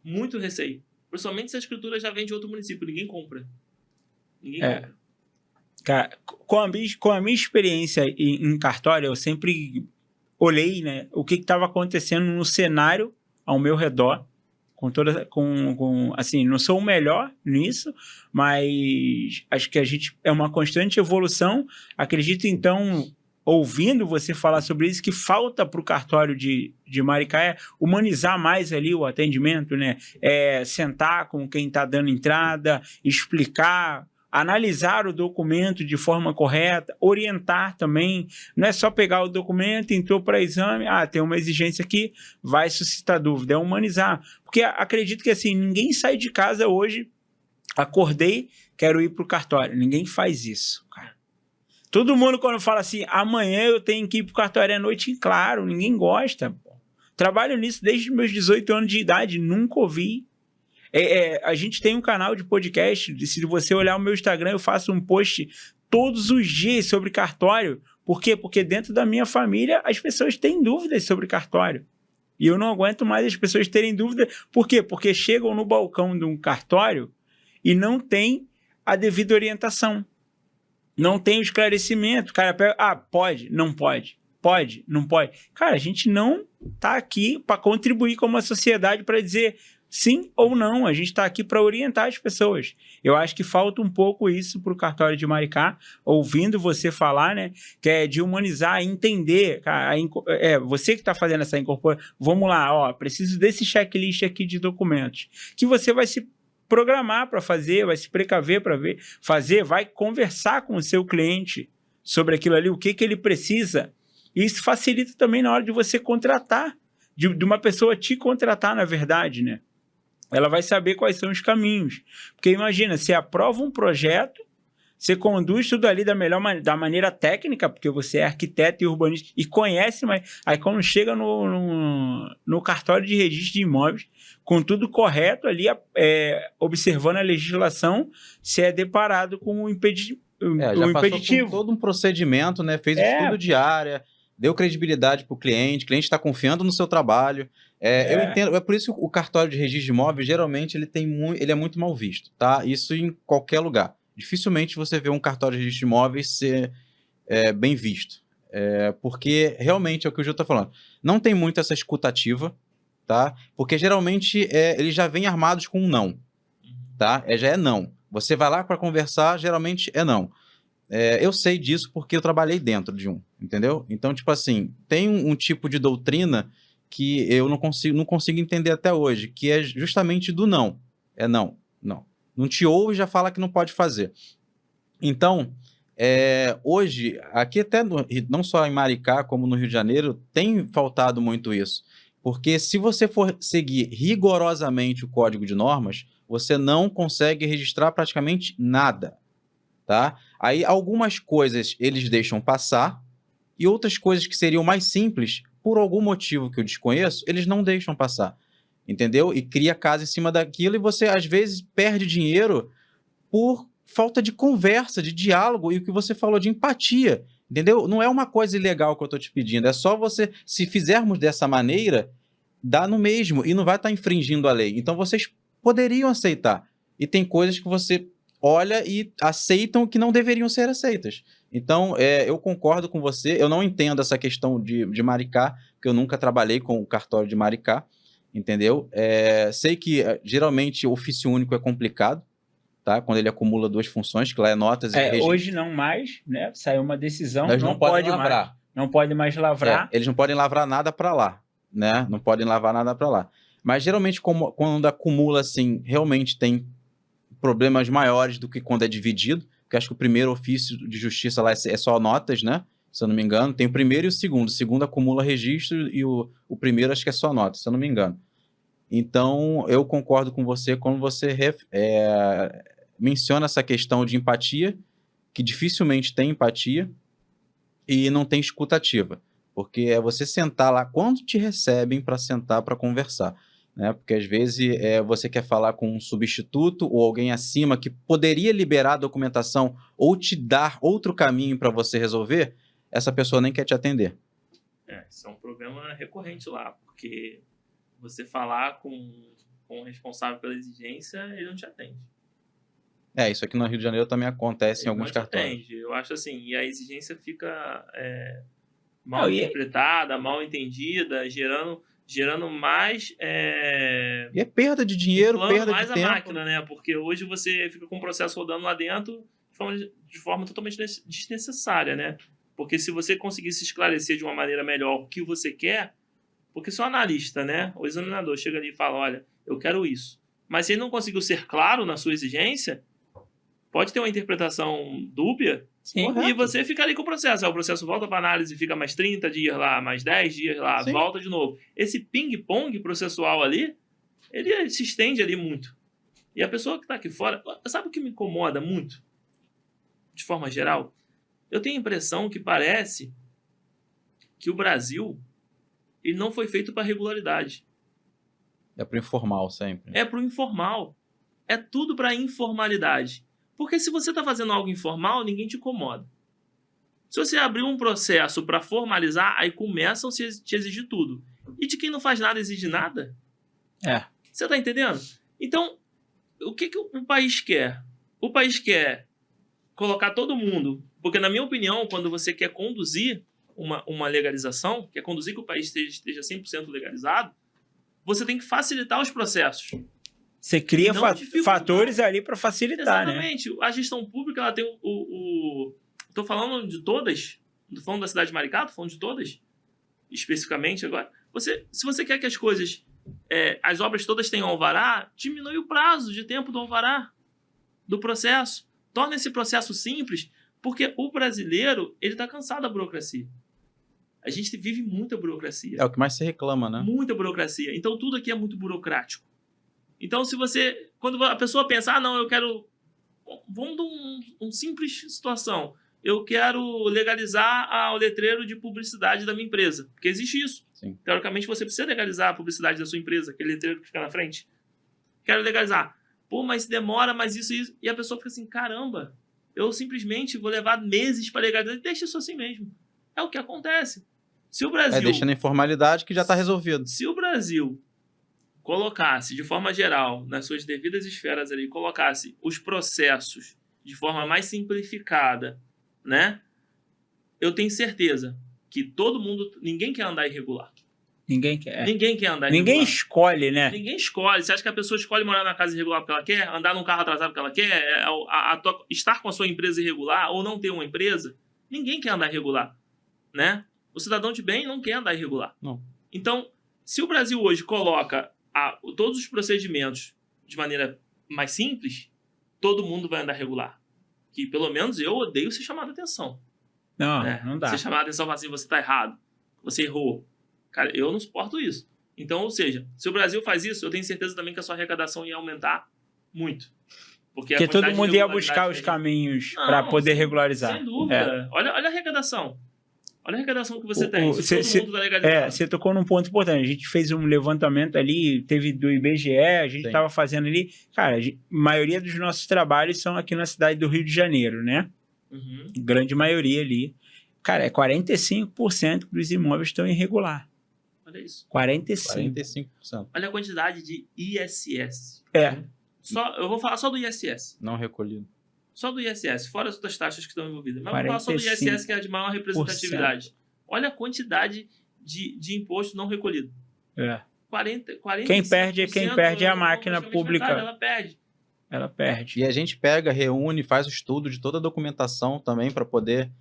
Muito receio. Principalmente se a escritura já vem de outro município, ninguém compra. Ninguém compra. Cara, com a minha experiência em cartório, eu sempre olhei, né, o que estava acontecendo no cenário ao meu redor, assim, não sou o melhor nisso, mas acho que a gente é uma constante evolução. Acredito, então, ouvindo você falar sobre isso, que falta para o cartório de Maricá humanizar mais ali o atendimento, né? Sentar com quem está dando entrada, explicar, analisar o documento de forma correta, orientar também. Não é só pegar o documento, entrou para exame, tem uma exigência aqui, vai suscitar dúvida. É humanizar. Porque acredito que assim, ninguém sai de casa hoje, acordei, quero ir para o cartório. Ninguém faz isso, cara. Todo mundo quando fala assim, amanhã eu tenho que ir para o cartório à noite, claro, ninguém gosta. Pô. Trabalho nisso desde meus 18 anos de idade, nunca ouvi. A gente tem um canal de podcast, se você olhar o meu Instagram, eu faço um post todos os dias sobre cartório. Por quê? Porque dentro da minha família as pessoas têm dúvidas sobre cartório. E eu não aguento mais as pessoas terem dúvida. Por quê? Porque chegam no balcão de um cartório e não tem a devida orientação. Não tem o esclarecimento. O cara pega, pode, não pode. Pode, não pode. Cara, a gente não está aqui para contribuir como uma sociedade para dizer sim ou não. A gente está aqui para orientar as pessoas. Eu acho que falta um pouco isso para o cartório de Maricá, ouvindo você falar, né? Que é de humanizar, entender. Cara, você que está fazendo essa incorporação. Vamos lá, ó, preciso desse checklist aqui de documentos. Que você vai se programar para fazer, vai se precaver para fazer, vai conversar com o seu cliente sobre aquilo ali, o que ele precisa. E isso facilita também na hora de você contratar, de uma pessoa te contratar, na verdade, né? Ela vai saber quais são os caminhos. Porque imagina, você aprova um projeto, você conduz tudo ali da maneira técnica, porque você é arquiteto e urbanista e conhece, mas aí quando chega no cartório de registro de imóveis, com tudo correto ali, observando a legislação, você é deparado com o impeditivo. Já passou por todo um procedimento, né? Fez estudo de área, deu credibilidade para o cliente está confiando no seu trabalho. Eu entendo, é por isso que o cartório de registro de imóveis, geralmente, ele é muito mal visto, tá? Isso em qualquer lugar. Dificilmente você vê um cartório de registro de imóveis ser bem visto. Porque realmente é o que o Gil está falando. Não tem muito essa escutativa, tá? Porque geralmente eles já vêm armados com um não, tá? Já é não. Você vai lá para conversar, geralmente é não. Eu sei disso porque eu trabalhei dentro de um, entendeu? Então, tipo assim, tem um tipo de doutrina que eu não consigo entender até hoje, que é justamente do não. Não. Não te ouve e já fala que não pode fazer. Então, hoje, aqui até não só em Maricá, como no Rio de Janeiro, tem faltado muito isso. Porque se você for seguir rigorosamente o código de normas, você não consegue registrar praticamente nada, tá? Aí algumas coisas eles deixam passar e outras coisas que seriam mais simples, por algum motivo que eu desconheço, eles não deixam passar, entendeu? E cria casa em cima daquilo e você às vezes perde dinheiro por falta de conversa, de diálogo e o que você falou de empatia, entendeu? Não é uma coisa ilegal que eu estou te pedindo, é só você, se fizermos dessa maneira, dá no mesmo e não vai estar infringindo a lei. Então vocês poderiam aceitar. E tem coisas que você olha e aceitam que não deveriam ser aceitas. Então, eu concordo com você. Eu não entendo essa questão de Maricá, porque eu nunca trabalhei com o cartório de Maricá, entendeu? Sei que, geralmente, o ofício único é complicado, tá? Quando ele acumula duas funções, que lá é notas e registro. Hoje não mais, né? Saiu uma decisão, eles não podem lavrar. Não pode mais lavrar. Eles não podem lavrar nada para lá, né? Não podem lavar nada para lá. Mas, geralmente, quando acumula, assim, realmente tem problemas maiores do que quando é dividido, porque acho que o primeiro ofício de justiça lá é só notas, né? Se eu não me engano. Tem o primeiro e o segundo. O segundo acumula registro e o primeiro acho que é só notas, se eu não me engano. Então, eu concordo com você quando você menciona essa questão de empatia, que dificilmente tem empatia e não tem escutativa. Porque é você sentar lá, quando te recebem para sentar para conversar. Né? Porque às vezes você quer falar com um substituto ou alguém acima que poderia liberar a documentação ou te dar outro caminho para você resolver, essa pessoa nem quer te atender. Isso é um problema recorrente lá, porque você falar com o responsável pela exigência, ele não te atende. Isso aqui no Rio de Janeiro também acontece em alguns cartórios. Atende. Eu acho assim, e a exigência fica mal interpretada, mal entendida, gerando mais... E é perda de dinheiro, perda mais de a tempo. máquina, né? Porque hoje você fica com o processo rodando lá dentro de forma totalmente desnecessária, né? Porque se você conseguisse esclarecer de uma maneira melhor o que você quer, porque só analista, né? O examinador chega ali e fala, olha, eu quero isso. Mas se ele não conseguiu ser claro na sua exigência, pode ter uma interpretação dúbia. Sim, e você fica ali com o processo. Aí o processo volta para análise, fica mais 30 dias lá, mais 10 dias lá, volta de novo. Esse ping-pong processual ali, ele se estende ali muito. E a pessoa que está aqui fora... Sabe o que me incomoda muito? De forma geral? Eu tenho a impressão que parece que o Brasil ele não foi feito para regularidade. É para o informal sempre. É para o informal. É tudo para informalidade. Porque se você está fazendo algo informal, ninguém te incomoda. Se você abrir um processo para formalizar, aí começam a te exigir tudo. E de quem não faz nada, exige nada? Você está entendendo? Então, o que o país quer? O país quer colocar todo mundo... Porque, na minha opinião, quando você quer conduzir uma legalização, quer conduzir que o país esteja 100% legalizado, você tem que facilitar os processos. Você cria Não dificultar. fatores ali para facilitar, né? Exatamente. A gestão pública, ela tem Tô falando de todas. Tô falando da cidade de Maricá, tô falando de todas. Especificamente agora. Se você quer que as coisas... as obras todas tenham alvará, diminui o prazo de tempo do alvará, do processo. Torna esse processo simples, porque o brasileiro, ele tá cansado da burocracia. A gente vive muita burocracia. É o que mais se reclama, né? Muita burocracia. Então, tudo aqui é muito burocrático. Então, quando a pessoa pensa, não, eu quero... Vamos dar uma simples situação. Eu quero legalizar o letreiro de publicidade da minha empresa. Porque existe isso. Sim. Teoricamente, você precisa legalizar a publicidade da sua empresa, aquele letreiro que fica na frente. Quero legalizar. Pô, mas demora, mas isso. E a pessoa fica assim, caramba, eu simplesmente vou levar meses para legalizar. Deixa isso assim mesmo. É o que acontece. Se o Brasil... deixa na informalidade que já está resolvido. Se o Brasil colocasse, de forma geral, nas suas devidas esferas ali, colocasse os processos de forma mais simplificada, né? Eu tenho certeza que ninguém quer andar irregular. Ninguém quer. Ninguém quer andar Ninguém irregular. escolhe, né? Ninguém escolhe. Você acha que a pessoa escolhe morar na casa irregular porque ela quer? Andar num carro atrasado porque ela quer? Estar com a sua empresa irregular ou não ter uma empresa? Ninguém quer andar irregular, né? O cidadão de bem não quer andar irregular. Não. Então, se o Brasil hoje coloca todos os procedimentos de maneira mais simples, todo mundo vai andar regular. Que pelo menos eu odeio ser chamado a atenção. Não, né? não dá. Ser chamado a atenção e falar assim, você tá errado, você errou. Cara, eu não suporto isso. Então, ou seja, se o Brasil faz isso, eu tenho certeza também que a sua arrecadação ia aumentar muito. Porque todo mundo ia buscar os caminhos para poder regularizar. Sem dúvida. Olha a arrecadação. Olha a arrecadação que você tem. Se todo mundo tá legalizado. Você tocou num ponto importante. A gente fez um levantamento ali, teve do IBGE, a gente estava fazendo ali. Cara, a maioria dos nossos trabalhos são aqui na cidade do Rio de Janeiro, né? Uhum. Grande maioria ali. Cara, 45% dos imóveis estão irregular. Olha isso. 45%. Olha a quantidade de ISS. Eu vou falar só do ISS. Não recolhido. Só do ISS, fora as outras taxas que estão envolvidas. Mas vamos falar só do ISS, que é a de maior representatividade. Olha a quantidade de imposto não recolhido. 40, quem perde é a máquina pública. Ela perde. E a gente reúne, faz o estudo de toda a documentação também para poder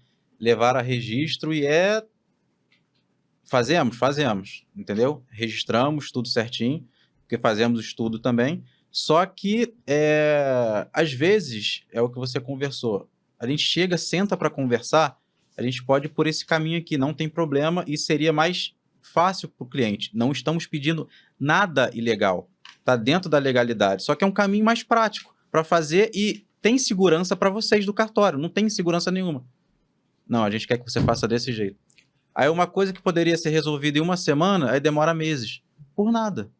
levar a registro e Fazemos, entendeu? Registramos tudo certinho, porque fazemos o estudo também. Só que, às vezes, é o que você conversou. A gente senta para conversar, a gente pode ir por esse caminho aqui, não tem problema, e seria mais fácil para o cliente. Não estamos pedindo nada ilegal. Está dentro da legalidade. Só que é um caminho mais prático para fazer e tem segurança para vocês do cartório. Não tem segurança nenhuma. Não, a gente quer que você faça desse jeito. Aí uma coisa que poderia ser resolvida em uma semana, aí demora meses. Por nada.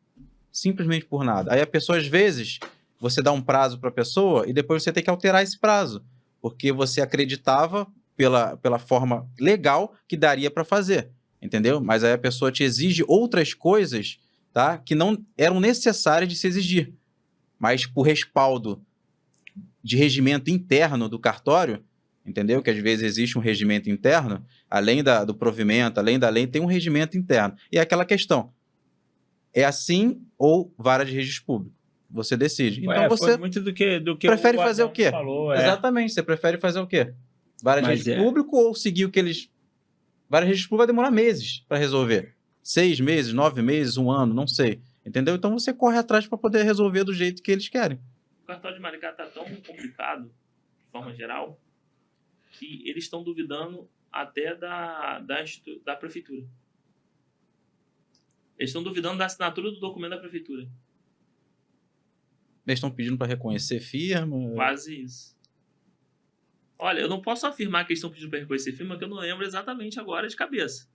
Simplesmente por nada. Aí a pessoa, às vezes, você dá um prazo para a pessoa e depois você tem que alterar esse prazo. Porque você acreditava, pela forma legal, que daria para fazer. Entendeu? Mas aí a pessoa te exige outras coisas, tá? Que não eram necessárias de se exigir. Mas por respaldo de regimento interno do cartório, entendeu? Que às vezes existe um regimento interno, além do provimento, além da lei, tem um regimento interno. E é aquela questão. É assim ou vara de registro público? Você decide. Então você muito do que prefere fazer o quê? Falou, Exatamente. Você prefere fazer o quê? Vara de registro público ou seguir o que eles... Vara de registro público vai demorar meses para resolver. 6 meses, 9 meses, 1 ano, não sei. Entendeu? Então você corre atrás para poder resolver do jeito que eles querem. O cartório de Maricá está tão complicado, de forma geral, que eles estão duvidando até da prefeitura. Eles estão duvidando da assinatura do documento da prefeitura. Eles estão pedindo para reconhecer firma? Quase isso. Olha, eu não posso afirmar que eles estão pedindo para reconhecer firma, porque eu não lembro exatamente agora de cabeça.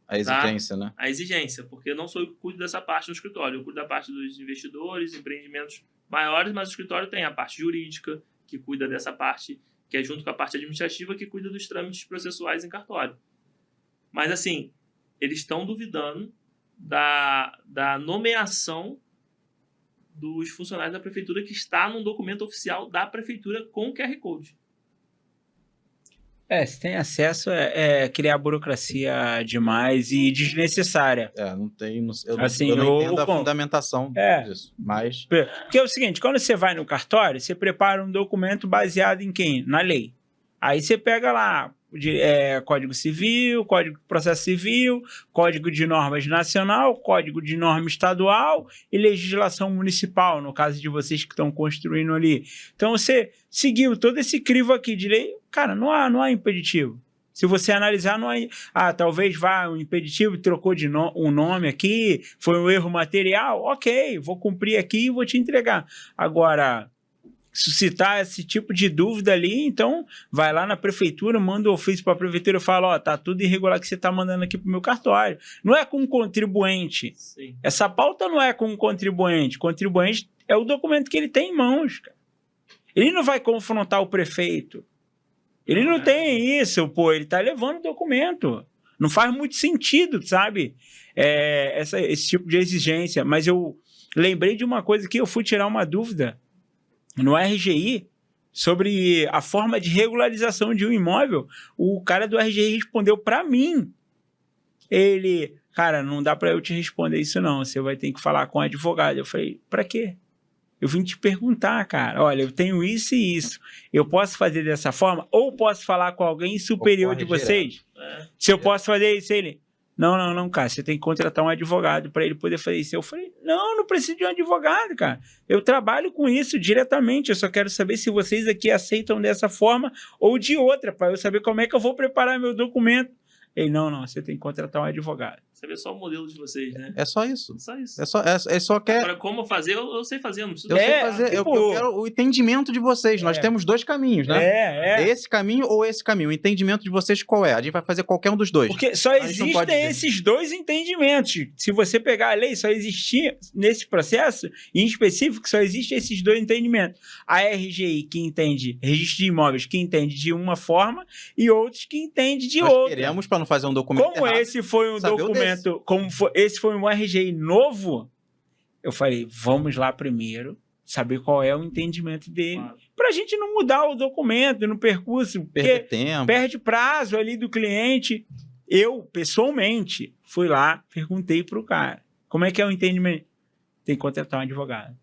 A exigência, né? A exigência, porque eu não sou eu que cuido dessa parte no escritório. Eu cuido da parte dos investidores, empreendimentos maiores, mas o escritório tem a parte jurídica, que cuida dessa parte, que é junto com a parte administrativa, que cuida dos trâmites processuais em cartório. Mas, assim, eles estão duvidando da nomeação dos funcionários da prefeitura que está num documento oficial da prefeitura com QR Code. Se tem acesso, criar burocracia demais e desnecessária. Não tem, eu Assim, não entendo a fundamentação disso, mas... Porque é o seguinte, quando você vai no cartório, você prepara um documento baseado em quem? Na lei. Aí você pega lá Código Civil, Código de Processo Civil, Código de Normas Nacional, Código de Norma Estadual e legislação municipal, no caso de vocês que estão construindo ali. Então, você seguiu todo esse crivo aqui de lei, cara, não há impeditivo. Se você analisar, não há... talvez vá um impeditivo, trocou de um nome aqui, foi um erro material, ok, vou cumprir aqui e vou te entregar. Agora... suscitar esse tipo de dúvida ali, então vai lá na prefeitura, manda o ofício para a prefeitura e fala, tá tudo irregular que você está mandando aqui pro meu cartório. Não é com o contribuinte. Sim. Essa pauta não é com o contribuinte. O contribuinte é o documento que ele tem em mãos, cara. Ele não vai confrontar o prefeito. Ele não tem isso, ele está levando o documento. Não faz muito sentido, sabe? Esse tipo de exigência. Mas eu lembrei de uma coisa que eu fui tirar uma dúvida no RGI, sobre a forma de regularização de um imóvel. O cara do RGI respondeu para mim. Ele, cara, não dá para eu te responder isso não, você vai ter que falar com o advogado. Eu falei, para quê? Eu vim te perguntar, cara, olha, eu tenho isso e isso. Eu posso fazer dessa forma? Ou posso falar com alguém superior de vocês? Se eu posso fazer isso, ele... Não, cara, você tem que contratar um advogado para ele poder fazer isso. Eu falei, não preciso de um advogado, cara. Eu trabalho com isso diretamente, eu só quero saber se vocês aqui aceitam dessa forma ou de outra, para eu saber como é que eu vou preparar meu documento. Ele, não, você tem que contratar um advogado. Você vê só o modelo de vocês, né? É só isso. Só isso. Só quer... Agora, como fazer, eu sei fazer, não preciso... Eu sei fazer, eu quero o entendimento de vocês. Nós temos dois caminhos, né? Esse caminho ou esse caminho. O entendimento de vocês qual é? A gente vai fazer qualquer um dos dois. Porque só existem esses dois entendimentos. Se você pegar a lei, só existia, nesse processo, em específico, só existem esses dois entendimentos. A RGI, que entende registro de imóveis, que entende de uma forma, e outros que entende de outra. Nós queremos, para não fazer um documento como errado, esse foi um documento... esse foi um RGI novo, eu falei, vamos lá primeiro, saber qual é o entendimento dele, para a gente não mudar o documento no percurso, perder tempo, perde prazo ali do cliente. Eu, pessoalmente, fui lá, perguntei para o cara, como é que é o entendimento? Tem que contratar um advogado.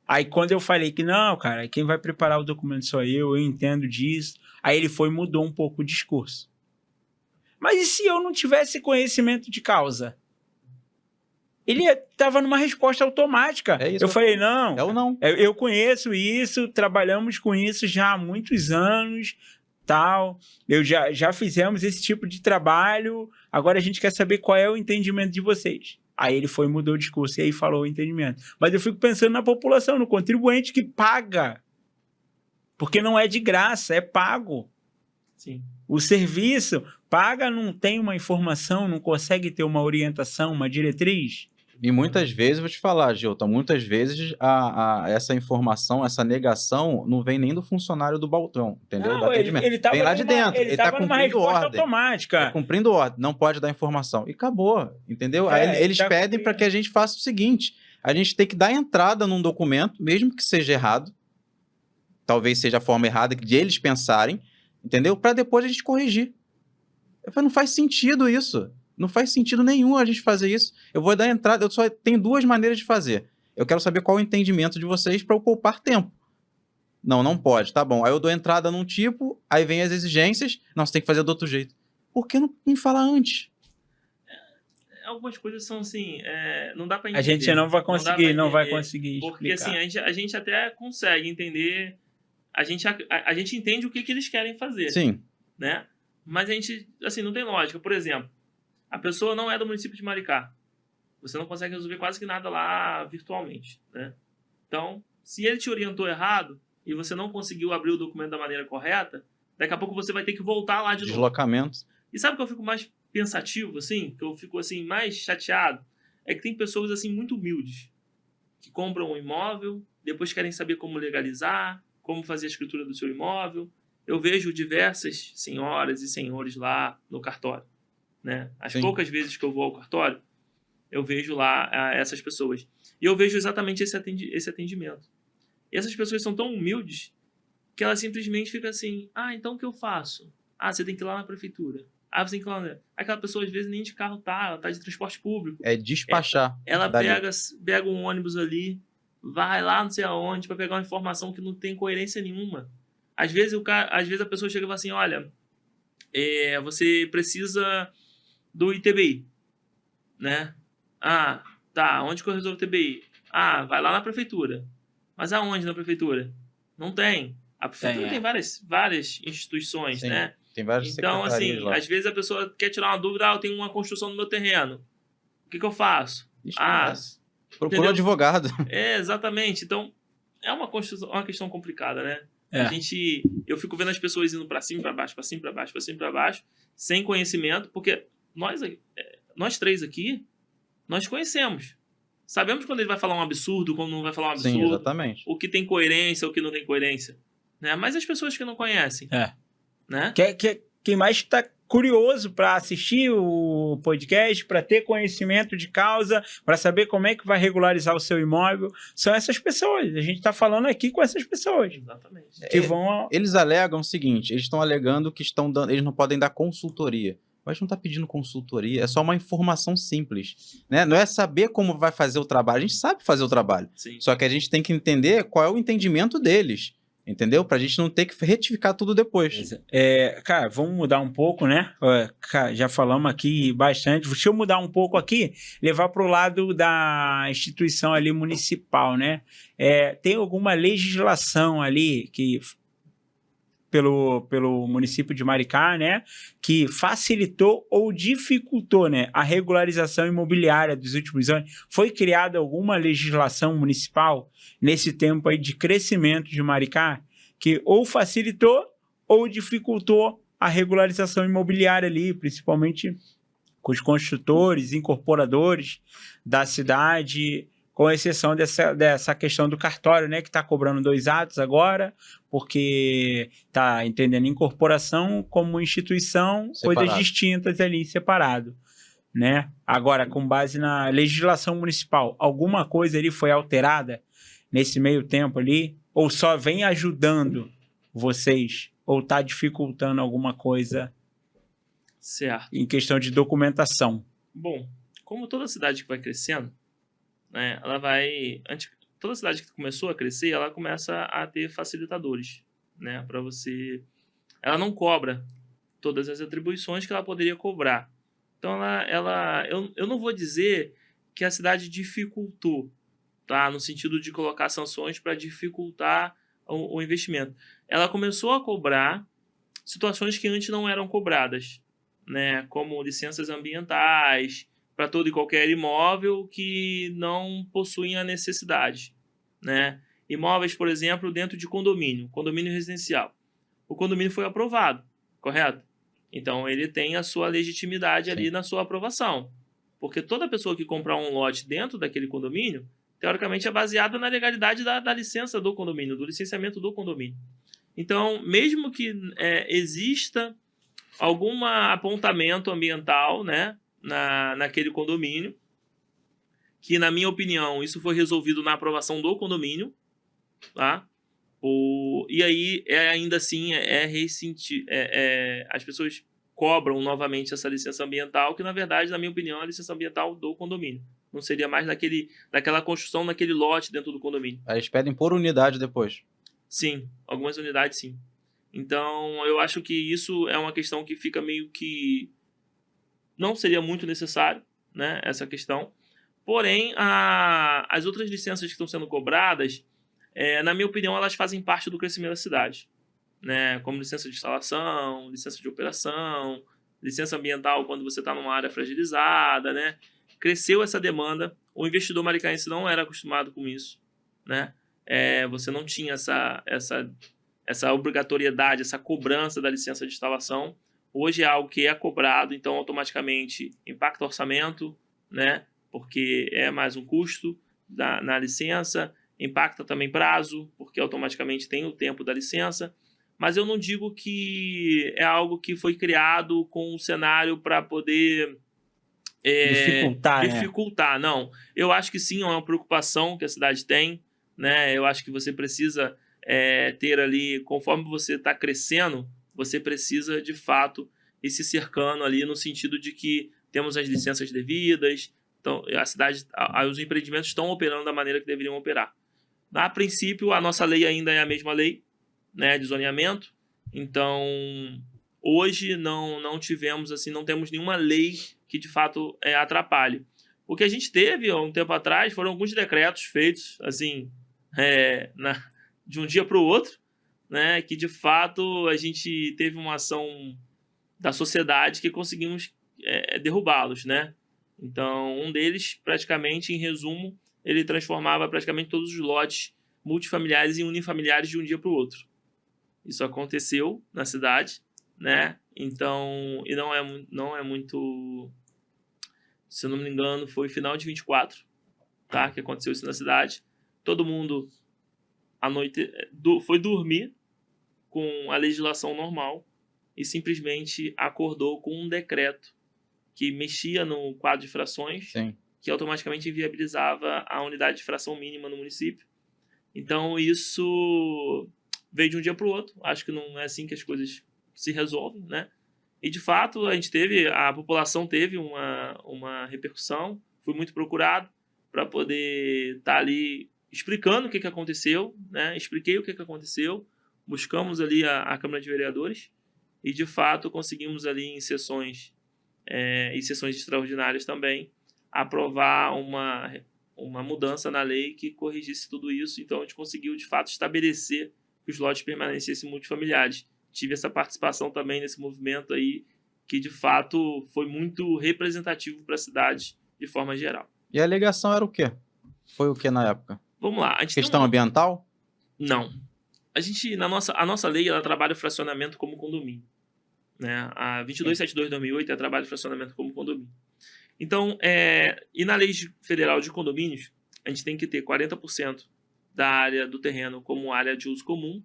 Aí quando eu falei que não, cara, quem vai preparar o documento sou eu entendo disso, aí ele foi e mudou um pouco o discurso. Mas e se eu não tivesse conhecimento de causa? Ele estava numa resposta automática. Eu falei, não. É ou não? Eu conheço isso, trabalhamos com isso já há muitos anos, tal. Já fizemos esse tipo de trabalho, agora a gente quer saber qual é o entendimento de vocês. Aí ele foi e mudou o discurso e aí falou o entendimento. Mas eu fico pensando na população, no contribuinte que paga. Porque não é de graça, é pago. Sim. O serviço paga, não tem uma informação, não consegue ter uma orientação, uma diretriz. E muitas vezes, vou te falar, Gilton, muitas vezes essa informação, essa negação, não vem nem do funcionário do balcão, entendeu? Não, ele vem lá de dentro, ele está cumprindo ordem. Automática. Tá cumprindo ordem, não pode dar informação. E acabou, entendeu? Aí eles pedem para que a gente faça o seguinte, a gente tem que dar entrada num documento, mesmo que seja errado, talvez seja a forma errada de eles pensarem, entendeu? Para depois a gente corrigir. Eu falei, não faz sentido isso. Não faz sentido nenhum a gente fazer isso. Eu vou dar entrada, eu só tenho duas maneiras de fazer. Eu quero saber qual é o entendimento de vocês para eu poupar tempo. Não pode, tá bom. Aí eu dou entrada num tipo, aí vem as exigências, não, você tem que fazer do outro jeito. Por que não me falar antes? Algumas coisas são assim, não dá para entender. A gente não vai conseguir, porque explicar. Assim, a gente até consegue entender, a gente entende o que eles querem fazer. Sim. Né? Mas a gente, assim, não tem lógica. Por exemplo, a pessoa não é do município de Maricá. Você não consegue resolver quase que nada lá virtualmente, né? Então, se ele te orientou errado e você não conseguiu abrir o documento da maneira correta, daqui a pouco você vai ter que voltar lá de novo. Deslocamento. E sabe o que eu fico mais pensativo, assim? Que eu fico, assim, mais chateado? É que tem pessoas, assim, muito humildes que compram um imóvel, depois querem saber como legalizar, como fazer a escritura do seu imóvel. Eu vejo diversas senhoras e senhores lá no cartório, né? As poucas vezes que eu vou ao cartório, eu vejo lá essas pessoas. E eu vejo exatamente esse atendimento. E essas pessoas são tão humildes que ela simplesmente fica assim, então o que eu faço? Você tem que ir lá na prefeitura. Você tem que ir lá... Aquela pessoa, às vezes, nem de carro ela tá de transporte público. É despachar. Ela dali. pega um ônibus ali, vai lá não sei aonde para pegar uma informação que não tem coerência nenhuma. Às vezes a pessoa chega e fala assim, olha, você precisa do ITBI, né? Tá, onde que eu resolvo o ITBI? Vai lá na prefeitura. Mas aonde na prefeitura? Não tem. A prefeitura tem várias instituições, Sim, né? Tem várias Então, secretarias assim, lá. às vezes a pessoa quer tirar uma dúvida, eu tenho uma construção no meu terreno. O que eu faço? Esquece. Procura entendeu? um advogado. Exatamente. Então, é uma questão complicada, né? É. Eu fico vendo as pessoas indo para cima, para baixo, para cima, para baixo, para cima, para baixo, sem conhecimento, porque nós três aqui, nós conhecemos. Sabemos quando ele vai falar um absurdo, quando não vai falar um absurdo. Sim, exatamente. O que tem coerência, o que não tem coerência. Né? Mas as pessoas que não conhecem. Né? Quem mais está curioso para assistir o podcast, para ter conhecimento de causa, para saber como é que vai regularizar o seu imóvel, são essas pessoas. A gente está falando aqui com essas pessoas. Exatamente. Que vão... Eles alegam o seguinte, eles estão alegando que eles não podem dar consultoria. Mas não está pedindo consultoria, é só uma informação simples. Né? Não é saber como vai fazer o trabalho, a gente sabe fazer o trabalho. Sim. Só que a gente tem que entender qual é o entendimento deles. Entendeu? Pra gente não ter que retificar tudo depois. Cara, vamos mudar um pouco, né? Já falamos aqui bastante. Deixa eu mudar um pouco aqui, levar para o lado da instituição ali municipal, né? Tem alguma legislação ali que pelo município de Maricá, né, que facilitou ou dificultou, né, a regularização imobiliária dos últimos anos? Foi criada alguma legislação municipal nesse tempo aí de crescimento de Maricá que ou facilitou ou dificultou a regularização imobiliária ali, principalmente com os construtores, incorporadores da cidade, com exceção dessa questão do cartório, né, que está cobrando 2 atos agora, porque está entendendo incorporação como instituição, separado. Coisas distintas ali, separado. Né? Agora, com base na legislação municipal, alguma coisa ali foi alterada nesse meio tempo ali? Ou só vem ajudando vocês? Ou está dificultando alguma coisa certo. Em questão de documentação? Bom, como toda cidade que vai crescendo, né, toda cidade que começou a crescer, ela começa a ter facilitadores, né, para você. Ela não cobra todas as atribuições que ela poderia cobrar. Então, eu não vou dizer que a cidade dificultou, tá, no sentido de colocar sanções para dificultar o investimento. Ela começou a cobrar situações que antes não eram cobradas, né, como licenças ambientais para todo e qualquer imóvel que não possuem a necessidade, né? Imóveis, por exemplo, dentro de condomínio residencial. O condomínio foi aprovado, correto? Então, ele tem a sua legitimidade ali na sua aprovação. Porque toda pessoa que comprar um lote dentro daquele condomínio, teoricamente, é baseada na legalidade da licença do condomínio, do licenciamento do condomínio. Então, mesmo que exista algum apontamento ambiental, né, naquele condomínio, que, na minha opinião, isso foi resolvido na aprovação do condomínio, tá? E aí, ainda assim, as pessoas cobram novamente essa licença ambiental, que, na verdade, na minha opinião, é a licença ambiental do condomínio. Não seria mais daquela construção, naquele lote dentro do condomínio. Eles pedem por unidade depois. Sim, algumas unidades, sim. Então, eu acho que isso é uma questão que fica meio que... Não seria muito necessário, né, essa questão. Porém, as outras licenças que estão sendo cobradas, na minha opinião, elas fazem parte do crescimento da cidade, né? Como licença de instalação, licença de operação, licença ambiental quando você está numa área fragilizada, né? Cresceu essa demanda. O investidor maricaense não era acostumado com isso, né? Você não tinha essa obrigatoriedade, essa cobrança da licença de instalação. Hoje é algo que é cobrado, então automaticamente impacta o orçamento, né? Porque é mais um custo na licença, impacta também prazo, porque automaticamente tem o tempo da licença. Mas eu não digo que é algo que foi criado com um cenário para poder dificultar, não. Eu acho que sim, é uma preocupação que a cidade tem, né? Eu acho que você precisa ter ali, conforme você está crescendo, você precisa, de fato, ir se cercando ali no sentido de que temos as licenças devidas, então a cidade, os empreendimentos estão operando da maneira que deveriam operar. A princípio, a nossa lei ainda é a mesma lei, né, de zoneamento, então hoje não tivemos, assim, não temos nenhuma lei que de fato atrapalhe. O que a gente teve há um tempo atrás foram alguns decretos feitos assim de um dia para o outro, né, que de fato a gente teve uma ação da sociedade que conseguimos derrubá-los, né? Então, um deles, praticamente, em resumo, ele transformava praticamente todos os lotes multifamiliares em unifamiliares de um dia para o outro. Isso aconteceu na cidade, né? Então, e não é muito, se eu não me engano, foi final de 24, tá? Que aconteceu isso na cidade. Todo mundo à noite foi dormir com a legislação normal e simplesmente acordou com um decreto que mexia no quadro de frações, Sim. que automaticamente inviabilizava a unidade de fração mínima no município. Então, isso veio de um dia para o outro. Acho que não é assim que as coisas se resolvem, né? E, de fato, a população teve uma repercussão, fui muito procurado para poder estar ali explicando o que aconteceu, né? Expliquei o que aconteceu, buscamos ali a Câmara de Vereadores e, de fato, conseguimos ali em sessões extraordinárias também aprovar uma mudança na lei que corrigisse tudo isso. Então, a gente conseguiu, de fato, estabelecer que os lotes permanecessem multifamiliares. Tive essa participação também nesse movimento aí, que, de fato, foi muito representativo para a cidade de forma geral. E a alegação era o quê? Foi o que na época? Vamos lá. Questão ambiental? Não. A nossa lei, ela trabalha o fracionamento como condomínio, né? A 2272/2008 trabalha o fracionamento como condomínio. Então, e na lei federal de condomínios, a gente tem que ter 40% da área do terreno como área de uso comum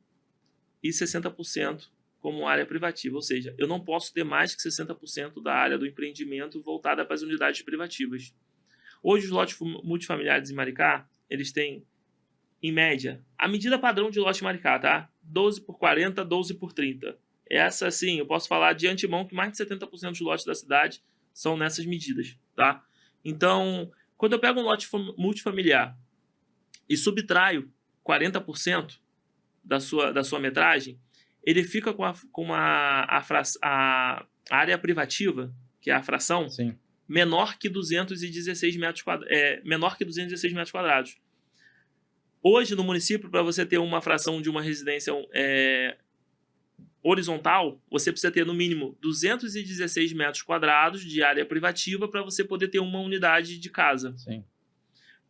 e 60% como área privativa. Ou seja, eu não posso ter mais que 60% da área do empreendimento voltada para as unidades privativas. Hoje, os lotes multifamiliares em Maricá, eles têm, em média, a medida padrão de lote em Maricá, tá? 12 por 40, 12 por 30. Essa, sim, eu posso falar de antemão que mais de 70% dos lotes da cidade são nessas medidas, tá? Então, quando eu pego um lote multifamiliar e subtraio 40% da sua metragem, ele fica com a área privativa, que é a fração, Sim. menor que 216 metros quadrados. Hoje, no município, para você ter uma fração de uma residência horizontal, você precisa ter, no mínimo, 216 metros quadrados de área privativa para você poder ter uma unidade de casa. Sim.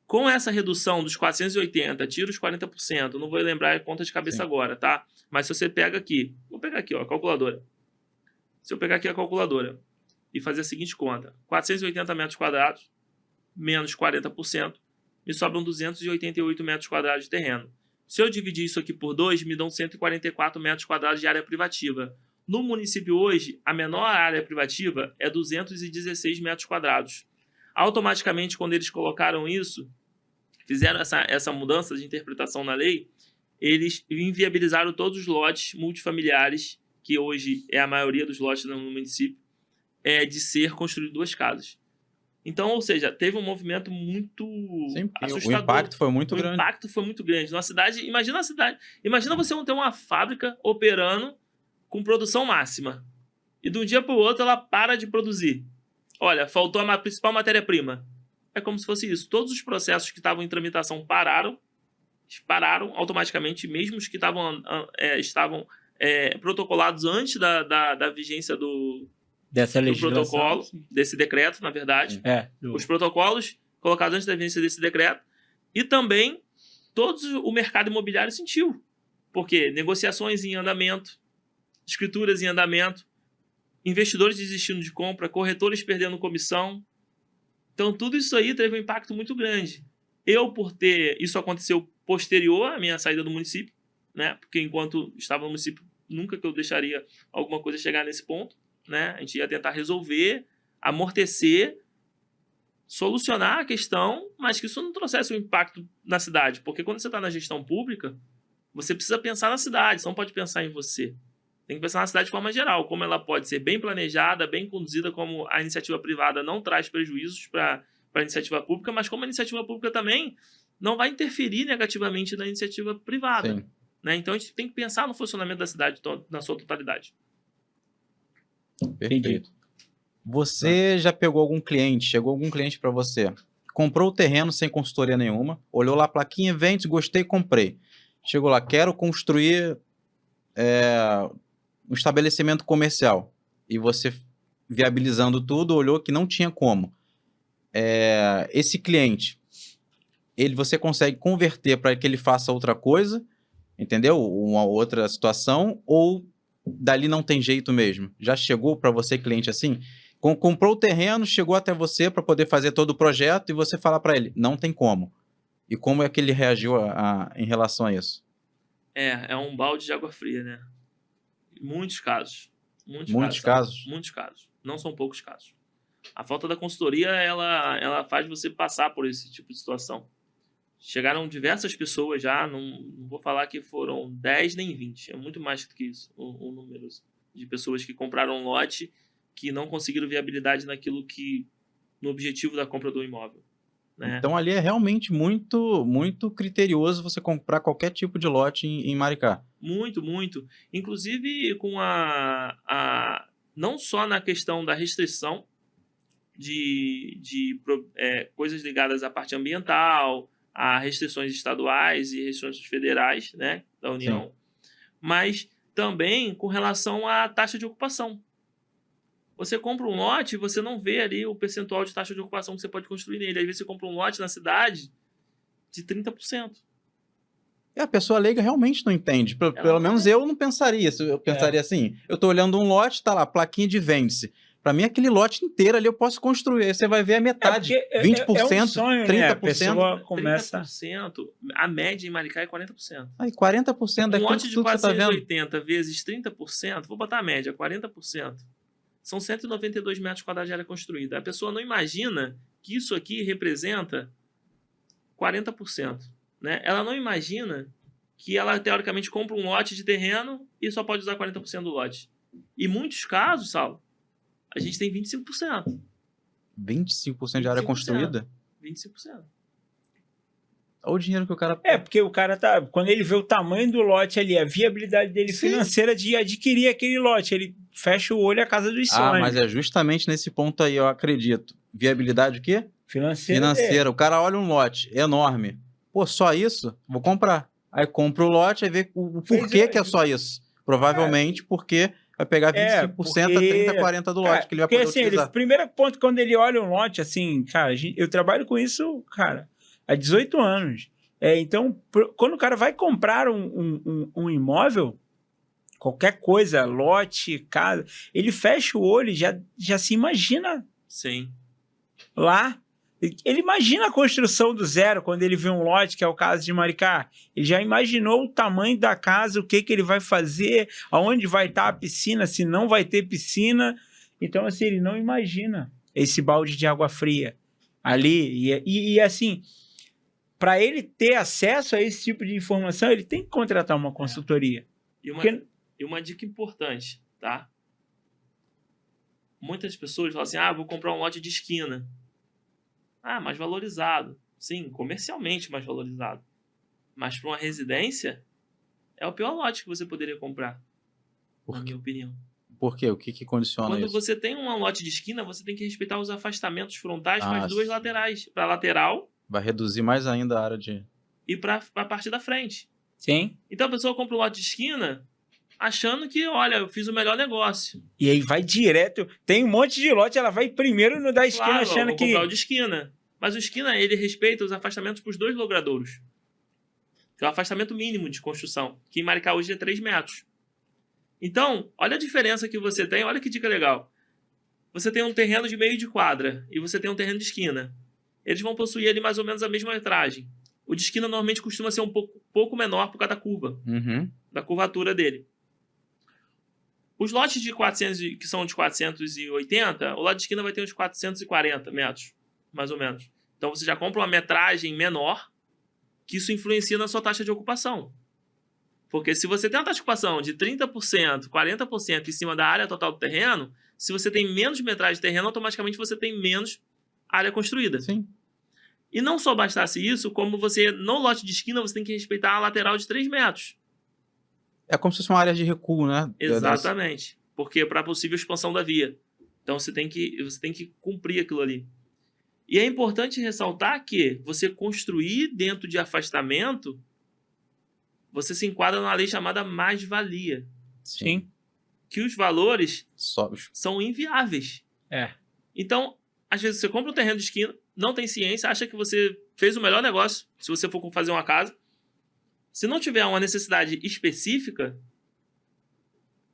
Com essa redução dos 480, tira os 40%, não vou lembrar a conta de cabeça agora, tá? Mas se você pega aqui, vou pegar aqui, ó, a calculadora. Se eu pegar aqui a calculadora e fazer a seguinte conta, 480 metros quadrados menos 40%, me sobram 288 metros quadrados de terreno. Se eu dividir isso aqui por 2, me dão 144 metros quadrados de área privativa. No município hoje, a menor área privativa é 216 metros quadrados. Automaticamente, quando eles colocaram isso, fizeram essa mudança de interpretação na lei, eles inviabilizaram todos os lotes multifamiliares, que hoje é a maioria dos lotes no município, de ser construído 2 casas. Então, ou seja, teve um movimento muito assustador. O impacto foi muito grande. O impacto foi muito grande. Numa cidade, imagina você ter uma fábrica operando com produção máxima e de um dia para o outro ela para de produzir. Olha, faltou a principal matéria-prima. É como se fosse isso. Todos os processos que estavam em tramitação pararam automaticamente, mesmo os que estavam protocolados antes da vigência dessa legislação, do protocolo, desse decreto, na verdade. Os protocolos colocados antes da vigência desse decreto. E também o mercado imobiliário sentiu. Porque negociações em andamento, escrituras em andamento, investidores desistindo de compra, corretores perdendo comissão. Então, tudo isso aí teve um impacto muito grande. Isso aconteceu posterior à minha saída do município, né? Porque enquanto estava no município, nunca que eu deixaria alguma coisa chegar nesse ponto, né? A gente ia tentar resolver, amortecer, solucionar a questão, mas que isso não trouxesse um impacto na cidade. Porque quando você está na gestão pública, Você precisa pensar na cidade, você não pode pensar em você. Tem que pensar na cidade de forma geral, como ela pode ser bem planejada, bem conduzida, como a iniciativa privada não traz prejuízos para a iniciativa pública, mas como a iniciativa pública também não vai interferir negativamente na iniciativa privada. Sim. Né? Então, a gente tem que pensar no funcionamento da cidade na sua totalidade. Perfeito. Você já pegou algum cliente, chegou algum cliente para você, comprou o terreno sem consultoria nenhuma, olhou lá a plaquinha, vende, gostei, comprei. Chegou lá, quero construir um estabelecimento comercial. E você, viabilizando tudo, olhou que não tinha como. Esse cliente, você consegue converter para que ele faça outra coisa, entendeu? Uma outra situação, ou dali não tem jeito mesmo? Já chegou para você cliente assim? Comprou o terreno, chegou até você para poder fazer todo o projeto e você fala para ele, não tem como. E como é que ele reagiu em relação a isso? É um balde de água fria, né? Muitos casos. Muitos casos? Muitos casos. Não são poucos casos. A falta da consultoria, ela faz você passar por esse tipo de situação. Chegaram diversas pessoas já, não vou falar que foram 10 nem 20, é muito mais do que isso, o número de pessoas que compraram um lote que não conseguiram viabilidade no objetivo da compra do imóvel. Né? Então ali é realmente muito, muito criterioso você comprar qualquer tipo de lote em Maricá. Muito, muito. Inclusive com não só na questão da restrição de coisas ligadas à parte ambiental, a restrições estaduais e restrições federais, né, da União, sim, mas também com relação à taxa de ocupação. Você compra um lote e você não vê ali o percentual de taxa de ocupação que você pode construir nele. Às vezes você compra um lote na cidade de 30%. A pessoa leiga realmente não entende. Pelo menos eu não pensaria. Eu pensaria assim, eu estou olhando um lote, tá lá, plaquinha de vende-se. Para mim, aquele lote inteiro ali eu posso construir. Aí você vai ver a metade. 20%, é um sonho, 30%. Né? A pessoa começa... 30%. A média em Maricá é 40%. Aí 40% daquilo lote de tudo que você tá vendo. 480 vezes 30%, vou botar a média, 40%. São 192 metros quadrados de área construída. A pessoa não imagina que isso aqui representa 40%. Né? Ela não imagina que ela, teoricamente, compra um lote de terreno e só pode usar 40% do lote. Em muitos casos, Saulo, a gente tem 25%. 25% de área construída? 25%. Olha o dinheiro que o cara... porque o cara tá... Quando ele vê o tamanho do lote ali, a viabilidade dele financeira de adquirir aquele lote, ele fecha o olho à casa dos sonhos. Mas é justamente nesse ponto aí, eu acredito. Viabilidade o quê? Financeira. O cara olha um lote enorme. Pô, só isso? Vou comprar. Aí compra o lote, aí vê o porquê que é só isso. Provavelmente porque vai pegar 25%, a 30%, 40% do lote que ele vai poder utilizar. O primeiro ponto, quando ele olha um lote, assim, cara, eu trabalho com isso, cara, há 18 anos. Então, quando o cara vai comprar um imóvel, qualquer coisa, lote, casa, ele fecha o olho e já se imagina. Sim. Lá. Ele imagina a construção do zero quando ele vê um lote, que é o caso de Maricá. Ele já imaginou o tamanho da casa, o que ele vai fazer, aonde vai estar a piscina, se não vai ter piscina. Então, assim, ele não imagina esse balde de água fria ali. E assim, para ele ter acesso a esse tipo de informação, ele tem que contratar uma consultoria. E uma dica importante, tá? Muitas pessoas falam assim, vou comprar um lote de esquina. Mais valorizado. Sim, comercialmente mais valorizado. Mas para uma residência, é o pior lote que você poderia comprar, na minha opinião. Por quê? O que condiciona isso? Quando você tem um lote de esquina, você tem que respeitar os afastamentos frontais para as duas laterais. Para a lateral... Vai reduzir mais ainda a área de... E para a parte da frente. Sim. Então a pessoa compra um lote de esquina achando que, olha, eu fiz o melhor negócio. E aí vai direto. Tem um monte de lote, ela vai primeiro no da esquina achando que... comprar o de esquina. Mas o esquina, ele respeita os afastamentos para os dois logradouros. Que é o afastamento mínimo de construção, que em Maricá hoje é 3 metros. Então, olha a diferença que você tem, olha que dica legal. Você tem um terreno de meio de quadra e você tem um terreno de esquina. Eles vão possuir ali mais ou menos a mesma metragem. O de esquina normalmente costuma ser um pouco menor por causa da curva, da curvatura dele. Os lotes de 400, que são de 480, o lado de esquina vai ter uns 440 metros, mais ou menos. Então você já compra uma metragem menor, que isso influencia na sua taxa de ocupação. Porque se você tem uma taxa de ocupação de 30%, 40% em cima da área total do terreno, se você tem menos metragem de terreno, automaticamente você tem menos área construída. Sim. E não só bastasse isso, como você, no lote de esquina, você tem que respeitar a lateral de 3 metros. É como se fosse uma área de recuo, né? Exatamente. Porque para possível expansão da via. Então você tem que cumprir aquilo ali. E é importante ressaltar que você construir dentro de afastamento, você se enquadra numa lei chamada mais-valia. Sim. Que os valores Só... são inviáveis. É. Então, às vezes você compra um terreno de esquina, não tem ciência, acha que você fez o melhor negócio se você for fazer uma casa. Se não tiver uma necessidade específica,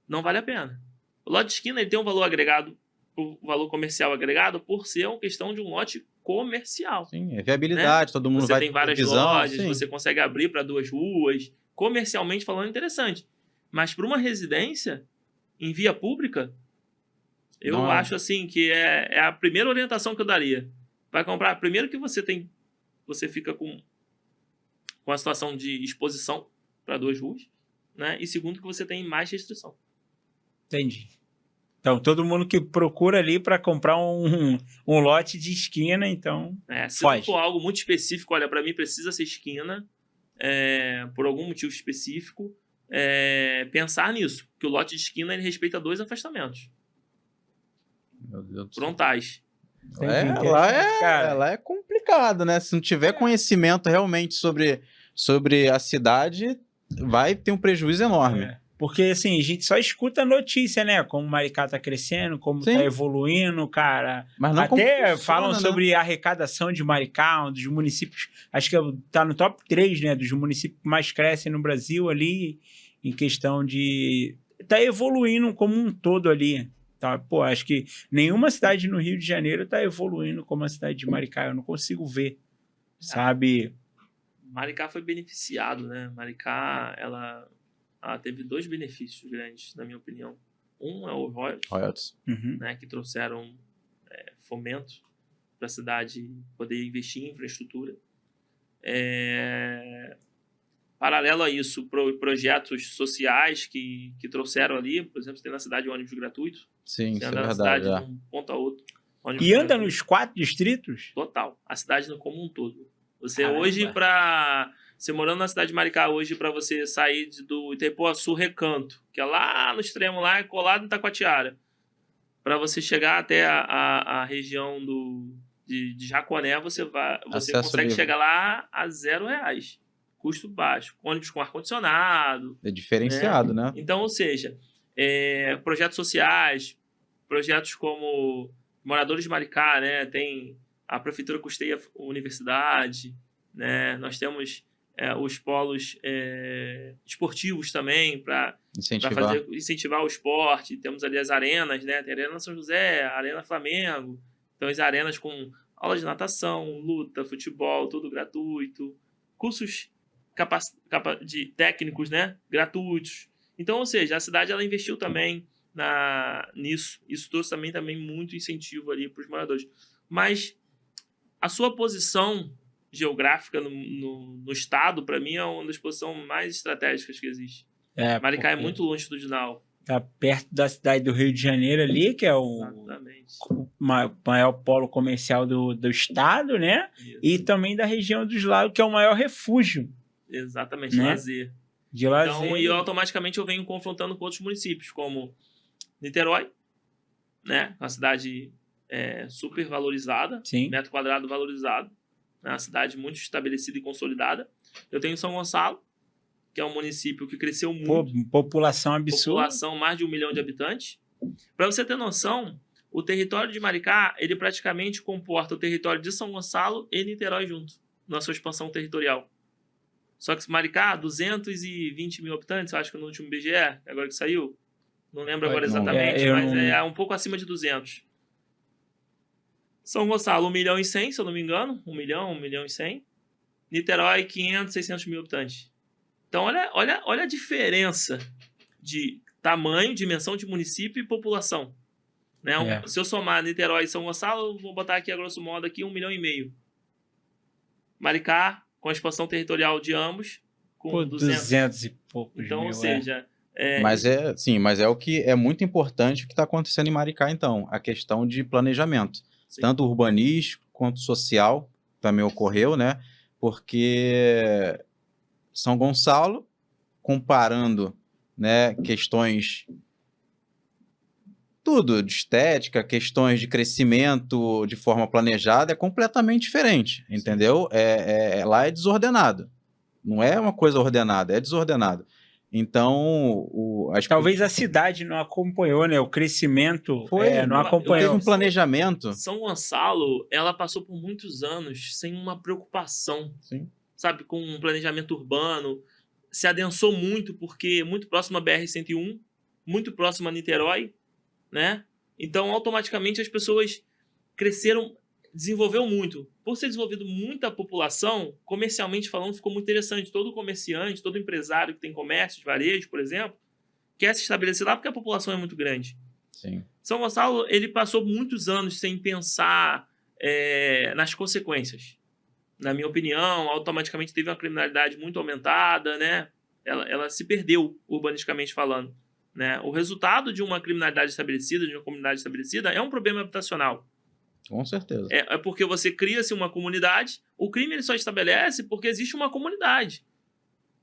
não vale a pena. O lote de esquina ele tem um valor agregado, um valor comercial agregado, por ser uma questão de um lote comercial. Sim, é viabilidade, todo mundo Você vai tem várias ter visão, lojas, sim. você consegue abrir para 2 ruas. Comercialmente falando, interessante. Mas para uma residência, em via pública, eu Não. acho assim que é a primeira orientação que eu daria. Vai comprar, primeiro que você fica com a situação de exposição para 2 ruas, né? E segundo que você tem mais restrição. Entendi. Então, todo mundo que procura ali para comprar um lote de esquina, então... Se foge. não for algo muito específico, olha, para mim precisa ser esquina, por algum motivo específico, pensar nisso. Que o lote de esquina ele respeita 2 afastamentos Meu Deus do céu. frontais. Entendi. Cara, Lá é complicado, né? Se não tiver conhecimento realmente sobre a cidade, vai ter um prejuízo enorme. Porque, assim, a gente só escuta notícia, né? Como Maricá tá crescendo, como Sim. tá evoluindo, cara. Mas não como Até funciona, falam né? sobre a arrecadação de Maricá, um dos municípios, acho que tá no top 3, né? Dos municípios que mais crescem no Brasil ali, em questão de... Tá evoluindo como um todo ali. Tá? Pô, acho que nenhuma cidade no Rio de Janeiro tá evoluindo como a cidade de Maricá. Eu não consigo ver, sabe? Maricá foi beneficiado, né? Maricá, ela teve 2 benefícios grandes, na minha opinião. Um é o royalties, Uhum. né? Que trouxeram fomento para a cidade poder investir em infraestrutura. Paralelo a isso, projetos sociais que trouxeram ali, por exemplo, você tem na cidade ônibus gratuito. Sim, Você isso é anda na verdade. cidade de um ponto a outro. E anda nos 4 distritos? Total. A cidade no como um todo. Você Caramba. hoje, você morando na cidade de Maricá hoje, para você sair do Itaipuaçu Recanto, que é lá no extremo, lá colado em Taquatiara, para você chegar até a região de Jaconé, você Acesso consegue livre. chegar lá a R$0. Custo baixo. Ônibus com ar-condicionado. É diferenciado, né? Então, ou seja, projetos sociais, projetos como Moradores de Maricá, né? Tem a prefeitura custeia a universidade, né? Nós temos os polos esportivos também para incentivar o esporte. Temos ali as arenas, né? Tem a Arena São José, a Arena Flamengo. Então, as arenas com aula de natação, luta, futebol, tudo gratuito. Cursos de técnicos, né? Gratuitos. Então, ou seja, a cidade ela investiu também nisso. Isso trouxe também muito incentivo ali para os moradores. Mas a sua posição geográfica no estado, para mim, é uma das posições mais estratégicas que existe. Maricá é muito longitudinal. Tá perto da cidade do Rio de Janeiro ali, que é o maior polo comercial do estado, né? Isso. E também da região dos lagos, que é o maior refúgio. Exatamente, né? lazer. De lazer. Então, e automaticamente eu venho confrontando com outros municípios, como Niterói, né? Uma cidade super valorizada, Sim. metro quadrado valorizado, né? Uma cidade muito estabelecida e consolidada. Eu tenho São Gonçalo, que é um município que cresceu muito. População absurda. População, mais de 1 milhão de habitantes. Para você ter noção, o território de Maricá, ele praticamente comporta o território de São Gonçalo e Niterói junto, na sua expansão territorial. Só que Maricá, 220 mil habitantes, eu acho que no último IBGE, agora que saiu, não lembro agora exatamente, mas é um pouco acima de 200. São Gonçalo, 1 milhão e 100, se eu não me engano, 1 milhão e 100. Niterói, 500, 600 mil habitantes. Então, olha a diferença de tamanho, dimensão de município e população. Né? Se eu somar Niterói e São Gonçalo, vou botar aqui, a grosso modo, aqui 1,5 milhão. Maricá, com a expansão territorial de ambos, com Pô, 200. 200 e poucos Então, mil, ou seja, Mas é o que é muito importante o que está acontecendo em Maricá, então, a questão de planejamento, sim, tanto urbanístico quanto social, também ocorreu, né? Porque São Gonçalo, comparando, né, questões tudo de estética, questões de crescimento de forma planejada, é completamente diferente, entendeu? Lá é desordenado. Não é uma coisa ordenada, é desordenado. Então, talvez a cidade não acompanhou, né? O crescimento não não teve acompanhou. um planejamento. São Gonçalo, ela passou por muitos anos sem uma preocupação, Sim. sabe, com um planejamento urbano. Se adensou muito porque muito próximo à BR-101, muito próximo a Niterói, né? Então, automaticamente as pessoas cresceram, desenvolveu muito. Por ser desenvolvido muita população, comercialmente falando, ficou muito interessante. Todo comerciante, todo empresário que tem comércio de varejo, por exemplo, quer se estabelecer lá porque a população é muito grande. Sim. São Gonçalo, ele passou muitos anos sem pensar nas consequências. Na minha opinião, automaticamente teve uma criminalidade muito aumentada, né? Ela se perdeu, urbanisticamente falando. Né? O resultado de uma criminalidade estabelecida, de uma comunidade estabelecida, é um problema habitacional. Com certeza. É porque você cria-se uma comunidade, o crime ele só estabelece porque existe uma comunidade.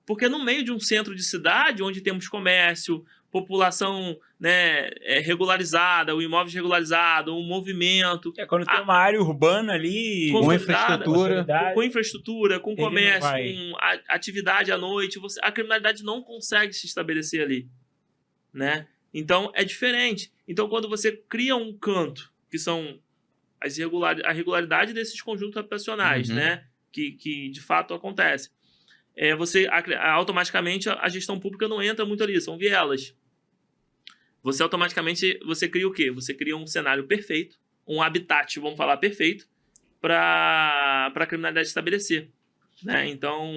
Porque no meio de um centro de cidade, onde temos comércio, população, né, regularizada, o imóvel regularizado, um movimento. Quando tem uma área urbana ali, com infraestrutura, com infraestrutura, com Ele não comércio, vai. com atividade à noite, a criminalidade não consegue se estabelecer ali. Né? Então, é diferente. Então, quando você cria um canto, que são a regularidade desses conjuntos habitacionais, Uhum. né? Que de fato acontece. Automaticamente a gestão pública não entra muito ali, são vielas. Você automaticamente cria o quê? Você cria um cenário perfeito, um habitat, vamos falar, perfeito, para a criminalidade estabelecer. Né? Então,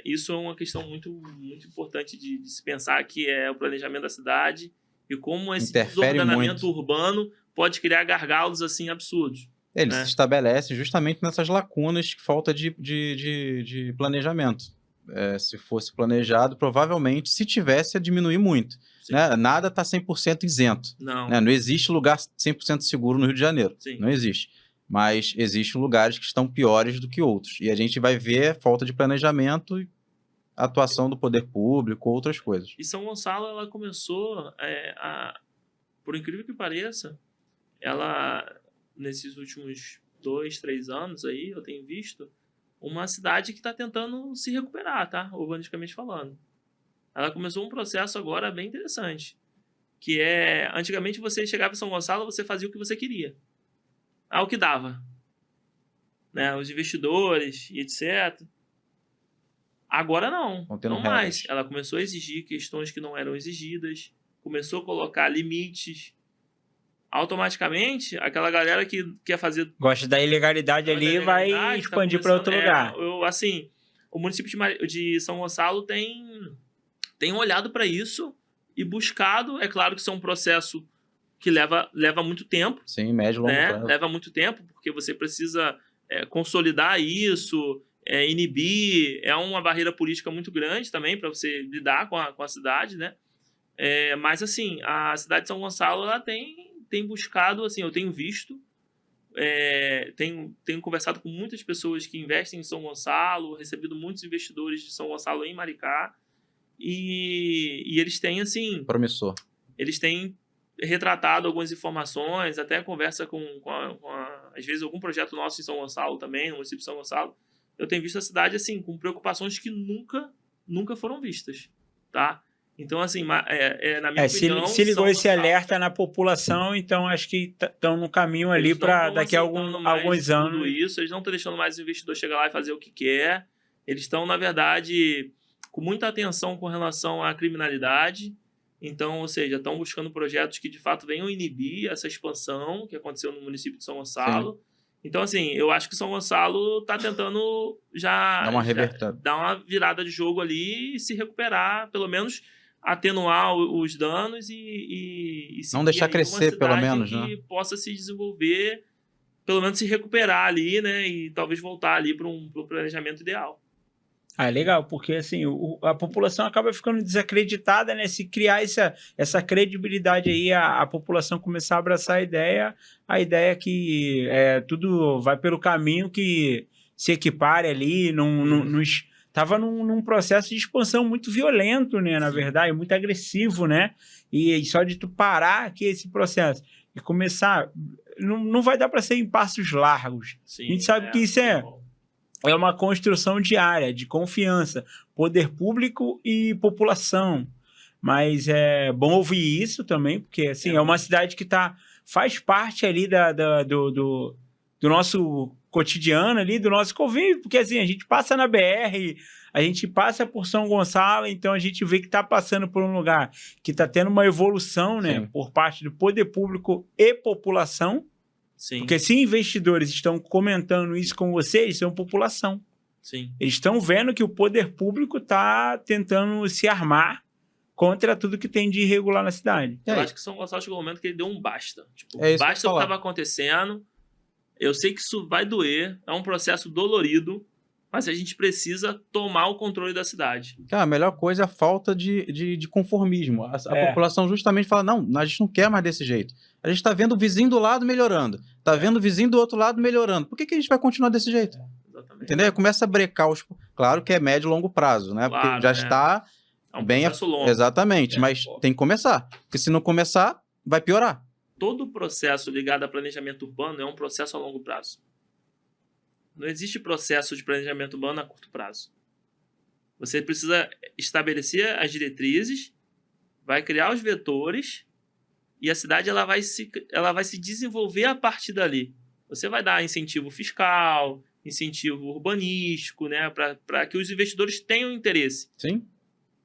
isso é uma questão muito, muito importante de se pensar, que é o planejamento da cidade e como esse desordenamento urbano pode criar gargalos assim absurdos. Ele se estabelece justamente nessas lacunas de falta de planejamento. Se fosse planejado, provavelmente, se tivesse, ia diminuir muito. Né? Nada está 100% isento. Não. Né? Não existe lugar 100% seguro no Rio de Janeiro. Sim. Não existe. Mas existem lugares que estão piores do que outros. E a gente vai ver falta de planejamento e atuação do poder público, outras coisas. E São Gonçalo, ela começou por incrível que pareça, ela, nesses últimos 2, 3 anos aí, eu tenho visto uma cidade que está tentando se recuperar, tá? Urbanisticamente falando. Ela começou um processo agora bem interessante, que antigamente você chegava em São Gonçalo, você fazia o que você queria. O que dava. Né? Os investidores e etc. Agora não mais. Ela começou a exigir questões que não eram exigidas, começou a colocar limites. Automaticamente, aquela galera que quer fazer... gosta da ilegalidade ali, vai expandir para outro lugar. O município de São Gonçalo tem olhado para isso e buscado. É claro que isso é um processo que leva muito tempo. Sim, médio e longo prazo. Leva muito tempo, porque você precisa consolidar isso, inibir. É uma barreira política muito grande também para você lidar com a cidade, né? Mas, assim, a cidade de São Gonçalo, ela tem buscado, assim, eu tenho visto, tenho conversado com muitas pessoas que investem em São Gonçalo, recebido muitos investidores de São Gonçalo em Maricá, e eles têm, assim... promissor. Eles têm retratado algumas informações, até conversa com às vezes, algum projeto nosso em São Gonçalo também, no município de São Gonçalo. Eu tenho visto a cidade, assim, com preocupações que nunca foram vistas, tá? Então, assim, na minha opinião... Se ligou esse alerta na população, então acho que estão no caminho ali para daqui a alguns anos. Eles não estão deixando mais o investidor chegar lá e fazer o que quer. Eles estão, na verdade, com muita atenção com relação à criminalidade. Então, ou seja, estão buscando projetos que, de fato, venham inibir essa expansão que aconteceu no município de São Gonçalo. Sim. Então, assim, eu acho que São Gonçalo está tentando dar uma virada de jogo ali e se recuperar, pelo menos atenuar os danos e não deixar crescer, pelo menos, né? Que possa se desenvolver, pelo menos se recuperar ali, né? E talvez voltar ali para um planejamento ideal. Ah, legal, porque assim, a população acaba ficando desacreditada, né? Se criar essa credibilidade aí, a população começar a abraçar a ideia que tudo vai pelo caminho que se equipare ali, estava num processo de expansão muito violento, né? Na verdade, muito agressivo, né? E só de tu parar aqui esse processo e começar, não vai dar para ser em passos largos. Sim, A gente sabe que isso é uma construção diária, de confiança, poder público e população. Mas é bom ouvir isso também, porque assim, é uma cidade que faz parte ali do nosso cotidiano, ali, do nosso convívio, porque assim, a gente passa na BR, a gente passa por São Gonçalo, então a gente vê que está passando por um lugar que está tendo uma evolução, né, por parte do poder público e população. Sim. Porque se investidores estão comentando isso com vocês, eles são população. Sim. Eles estão vendo que o poder público está tentando se armar contra tudo que tem de irregular na cidade. Eu acho que São Gonçalo chegou um momento que ele deu um basta. Tipo, isso basta o que estava acontecendo. Eu sei que isso vai doer, é um processo dolorido, mas a gente precisa tomar o controle da cidade. Cara, a melhor coisa é a falta de conformismo. A população justamente fala, não, a gente não quer mais desse jeito. A gente está vendo o vizinho do lado melhorando. Está vendo o vizinho do outro lado melhorando. Por que a gente vai continuar desse jeito? Exatamente. Entendeu? Começa a brecar os... Claro que é médio e longo prazo, né? Claro, porque já está é um bem... processo longo. Exatamente, mas tem que começar. Porque se não começar, vai piorar. Todo o processo ligado a planejamento urbano é um processo a longo prazo. Não existe processo de planejamento urbano a curto prazo. Você precisa estabelecer as diretrizes, vai criar os vetores e a cidade ela vai se desenvolver a partir dali. Você vai dar incentivo fiscal, incentivo urbanístico, né, para que os investidores tenham interesse. Sim.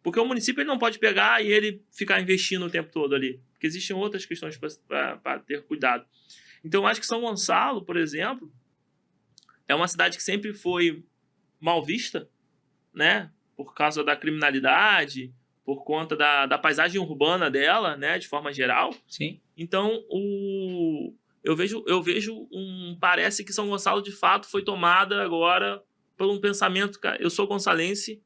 Porque o município ele não pode pegar e ele ficar investindo o tempo todo ali. Porque existem outras questões para ter cuidado. Então, eu acho que São Gonçalo, por exemplo, é uma cidade que sempre foi mal vista, né? Por causa da criminalidade, por conta da paisagem urbana dela, né? De forma geral. Sim. Então, eu vejo parece que São Gonçalo, de fato, foi tomada agora por um pensamento... Eu sou gonçalense,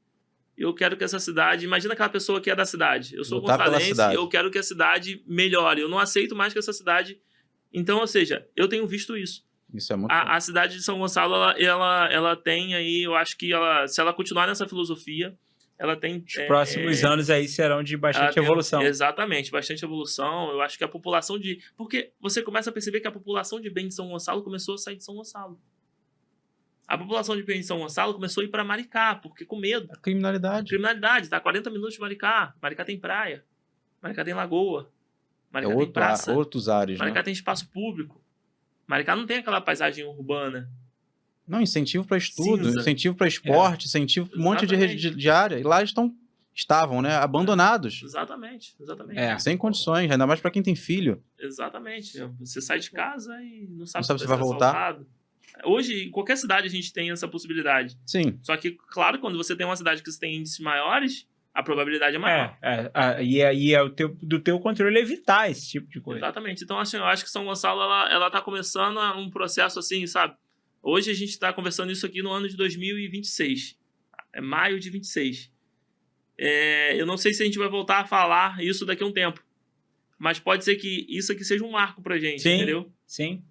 eu quero que essa cidade... Imagina aquela pessoa que é da cidade. Eu sou gonçalense, eu quero que a cidade melhore. Eu não aceito mais que essa cidade... Então, ou seja, eu tenho visto isso. Isso é muito a cidade de São Gonçalo, ela tem aí... Eu acho que se ela continuar nessa filosofia, ela tem... Os próximos anos aí serão de bastante evolução. Exatamente, bastante evolução. Eu acho que a população de... Porque você começa a perceber que a população de bem de São Gonçalo começou a sair de São Gonçalo. A população de bem de São Gonçalo começou a ir para Maricá, porque com medo. A criminalidade. Criminalidade, tá? 40 minutos de Maricá. Maricá tem praia. Maricá tem lagoa. Maricá tem praça. Outros áreas, Maricá né? tem espaço público. Maricá não tem aquela paisagem urbana. Não, incentivo para estudo, Cinza. incentivo para esporte, incentivo um monte de área. E lá estavam, né? Abandonados. Exatamente. Sem condições, ainda mais para quem tem filho. Exatamente. Você sai de casa e não sabe se vai voltar. Assaltado. Hoje, em qualquer cidade, a gente tem essa possibilidade. Sim. Só que, claro, quando você tem uma cidade que você tem índices maiores, a probabilidade é maior. E aí é do teu controle evitar esse tipo de coisa. Exatamente. Então, assim, eu acho que São Gonçalo, ela tá começando um processo assim, sabe? Hoje a gente está conversando isso aqui no ano de 2026. É maio de 26. Eu não sei se a gente vai voltar a falar isso daqui a um tempo. Mas pode ser que isso aqui seja um marco pra gente, entendeu? Sim.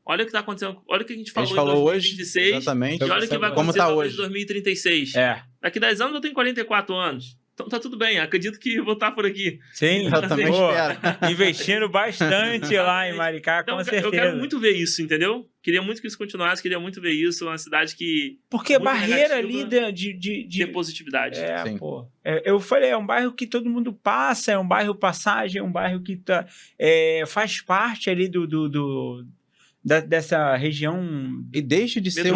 Olha o que está acontecendo. Olha o que a gente falou, em 2026. Hoje, exatamente. E olha o que vai acontecer em 2036. Daqui 10 anos eu tenho 44 anos. Então tá tudo bem. Acredito que vou estar por aqui. Sim, eu também espero. Investindo bastante lá em Maricá, então, com certeza. Eu quero muito ver isso, entendeu? Queria muito que isso continuasse. Queria muito ver isso. Uma cidade que... Porque a barreira ali de ter positividade. Eu falei, é um bairro que todo mundo passa, é um bairro passagem, é um bairro que faz parte ali dessa região e deixa de ser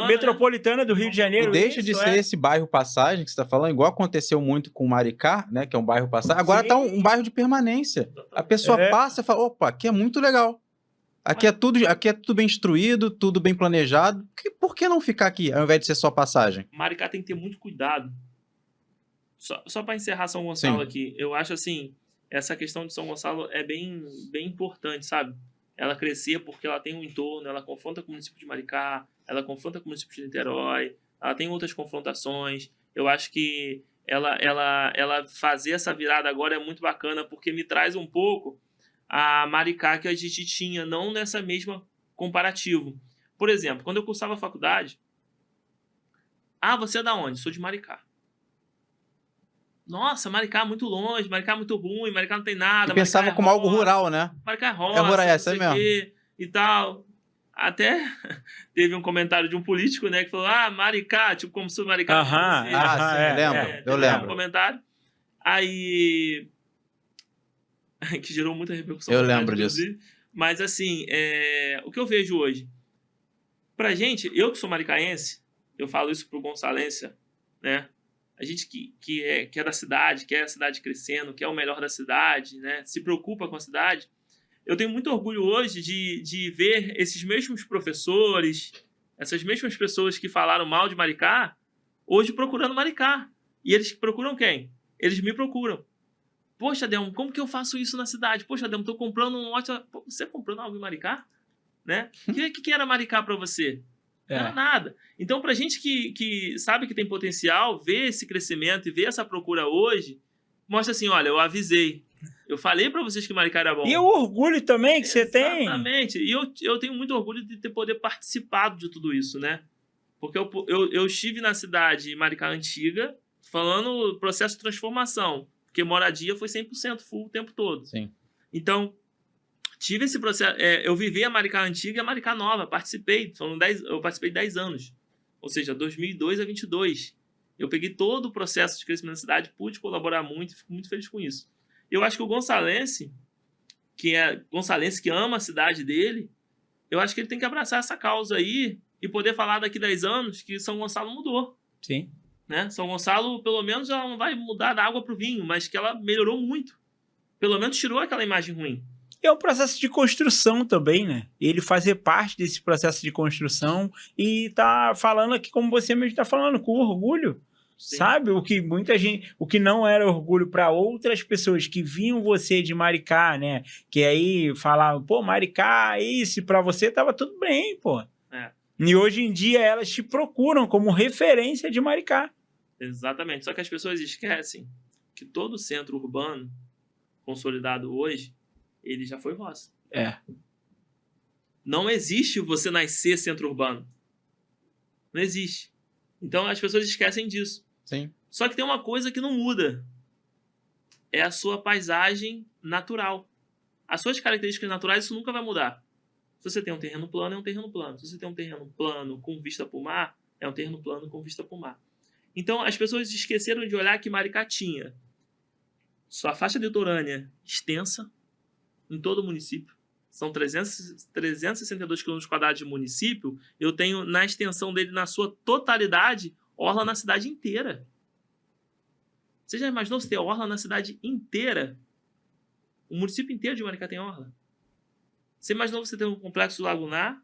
metropolitana do Rio de Janeiro. E deixa de ser esse bairro passagem que você está falando, igual aconteceu muito com Maricá, né, que é um bairro passagem. Agora está um bairro de permanência. A pessoa passa e fala, opa, aqui é muito legal. Aqui é tudo bem instruído, tudo bem planejado. Por que não ficar aqui, ao invés de ser só passagem? Maricá tem que ter muito cuidado. Só para encerrar São Gonçalo aqui, eu acho assim, essa questão de São Gonçalo é bem importante, sabe? Ela crescer porque ela tem um entorno, ela confronta com o município de Maricá, ela confronta com o município de Niterói, ela tem outras confrontações. Eu acho que ela fazer essa virada agora é muito bacana, porque me traz um pouco a Maricá que a gente tinha, não nessa mesma comparativo. Por exemplo, quando eu cursava a faculdade, você é da onde? Sou de Maricá. Nossa, Maricá é muito longe, Maricá é muito ruim, Maricá não tem nada. E pensava como algo rural, né? Maricá é roça, rural, não essa sei mesmo. o quê e tal. Até teve um comentário de um político, né, que falou, Maricá, tipo, como se o Maricá fosse... Eu lembro. Um comentário. Aí... que gerou muita repercussão. Eu lembro disso. Mas, assim, o que eu vejo hoje? Pra gente, eu que sou maricaense, eu falo isso pro Gonçalense, né? A gente que é da cidade, quer a cidade crescendo, quer o melhor da cidade, né? Se preocupa com a cidade. Eu tenho muito orgulho hoje de ver esses mesmos professores, essas mesmas pessoas que falaram mal de Maricá, hoje procurando Maricá. E eles procuram quem? Eles me procuram. Poxa, Adelmo, como que eu faço isso na cidade? Poxa, Adelmo, tô comprando um lote... Pô, você comprando algo em Maricá? Né? O que era Maricá para você? Não era nada. Então, pra gente que sabe que tem potencial, ver esse crescimento e ver essa procura hoje, mostra assim, olha, eu avisei. Eu falei pra vocês que Maricá era bom. E o orgulho também que você tem. Exatamente. E eu tenho muito orgulho de ter poder participado de tudo isso, né? Porque eu estive na cidade Maricá Antiga, falando processo de transformação. Porque moradia foi 100% full o tempo todo. Sim. Então, tive esse processo. Eu vivi a Maricá Antiga e a Maricá Nova. Participei. Eu participei 10 anos. Ou seja, 2002 a 22. Eu peguei todo o processo de crescimento da cidade, pude colaborar muito e fico muito feliz com isso. Eu acho que o Gonçalense, que ama a cidade dele, eu acho que ele tem que abraçar essa causa aí e poder falar daqui 10 anos que São Gonçalo mudou. Sim. Né? São Gonçalo, pelo menos, ela não vai mudar da água para o vinho, mas que ela melhorou muito. Pelo menos tirou aquela imagem ruim. É um processo de construção também, né? Ele fazer parte desse processo de construção e tá falando aqui, como você mesmo está falando, com orgulho. Sim. Sabe? O que não era orgulho para outras pessoas que viam você de Maricá, né? Que aí falavam, pô, Maricá, isso, para você tava tudo bem, pô. E hoje em dia elas te procuram como referência de Maricá. Exatamente. Só que as pessoas esquecem que todo centro urbano consolidado hoje, ele já foi roça. Não existe você nascer centro urbano. Não existe. Então as pessoas esquecem disso. Sim. Só que tem uma coisa que não muda. É a sua paisagem natural. As suas características naturais, isso nunca vai mudar. Se você tem um terreno plano, é um terreno plano. Se você tem um terreno plano com vista para o mar, é um terreno plano com vista para o mar. Então, as pessoas esqueceram de olhar que Maricá tinha sua faixa litorânea extensa em todo o município. São 362 km² de município. Eu tenho, na extensão dele, na sua totalidade, orla na cidade inteira. Você já imaginou você ter orla na cidade inteira? O município inteiro de Maricá tem orla. Você imaginou você ter um complexo lagunar?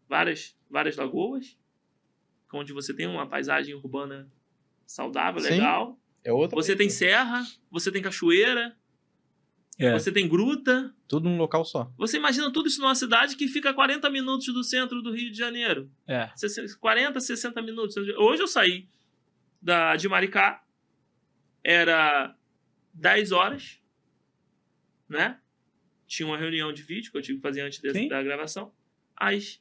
Várias lagoas? Onde você tem uma paisagem urbana saudável, legal. Você tem serra, você tem cachoeira, você tem gruta. Tudo num local só. Você imagina tudo isso numa cidade que fica a 40 minutos do centro do Rio de Janeiro. 40, 60 minutos. Hoje eu saí de Maricá, era 10 horas, né? Tinha uma reunião de vídeo que eu tive que fazer antes da gravação. Às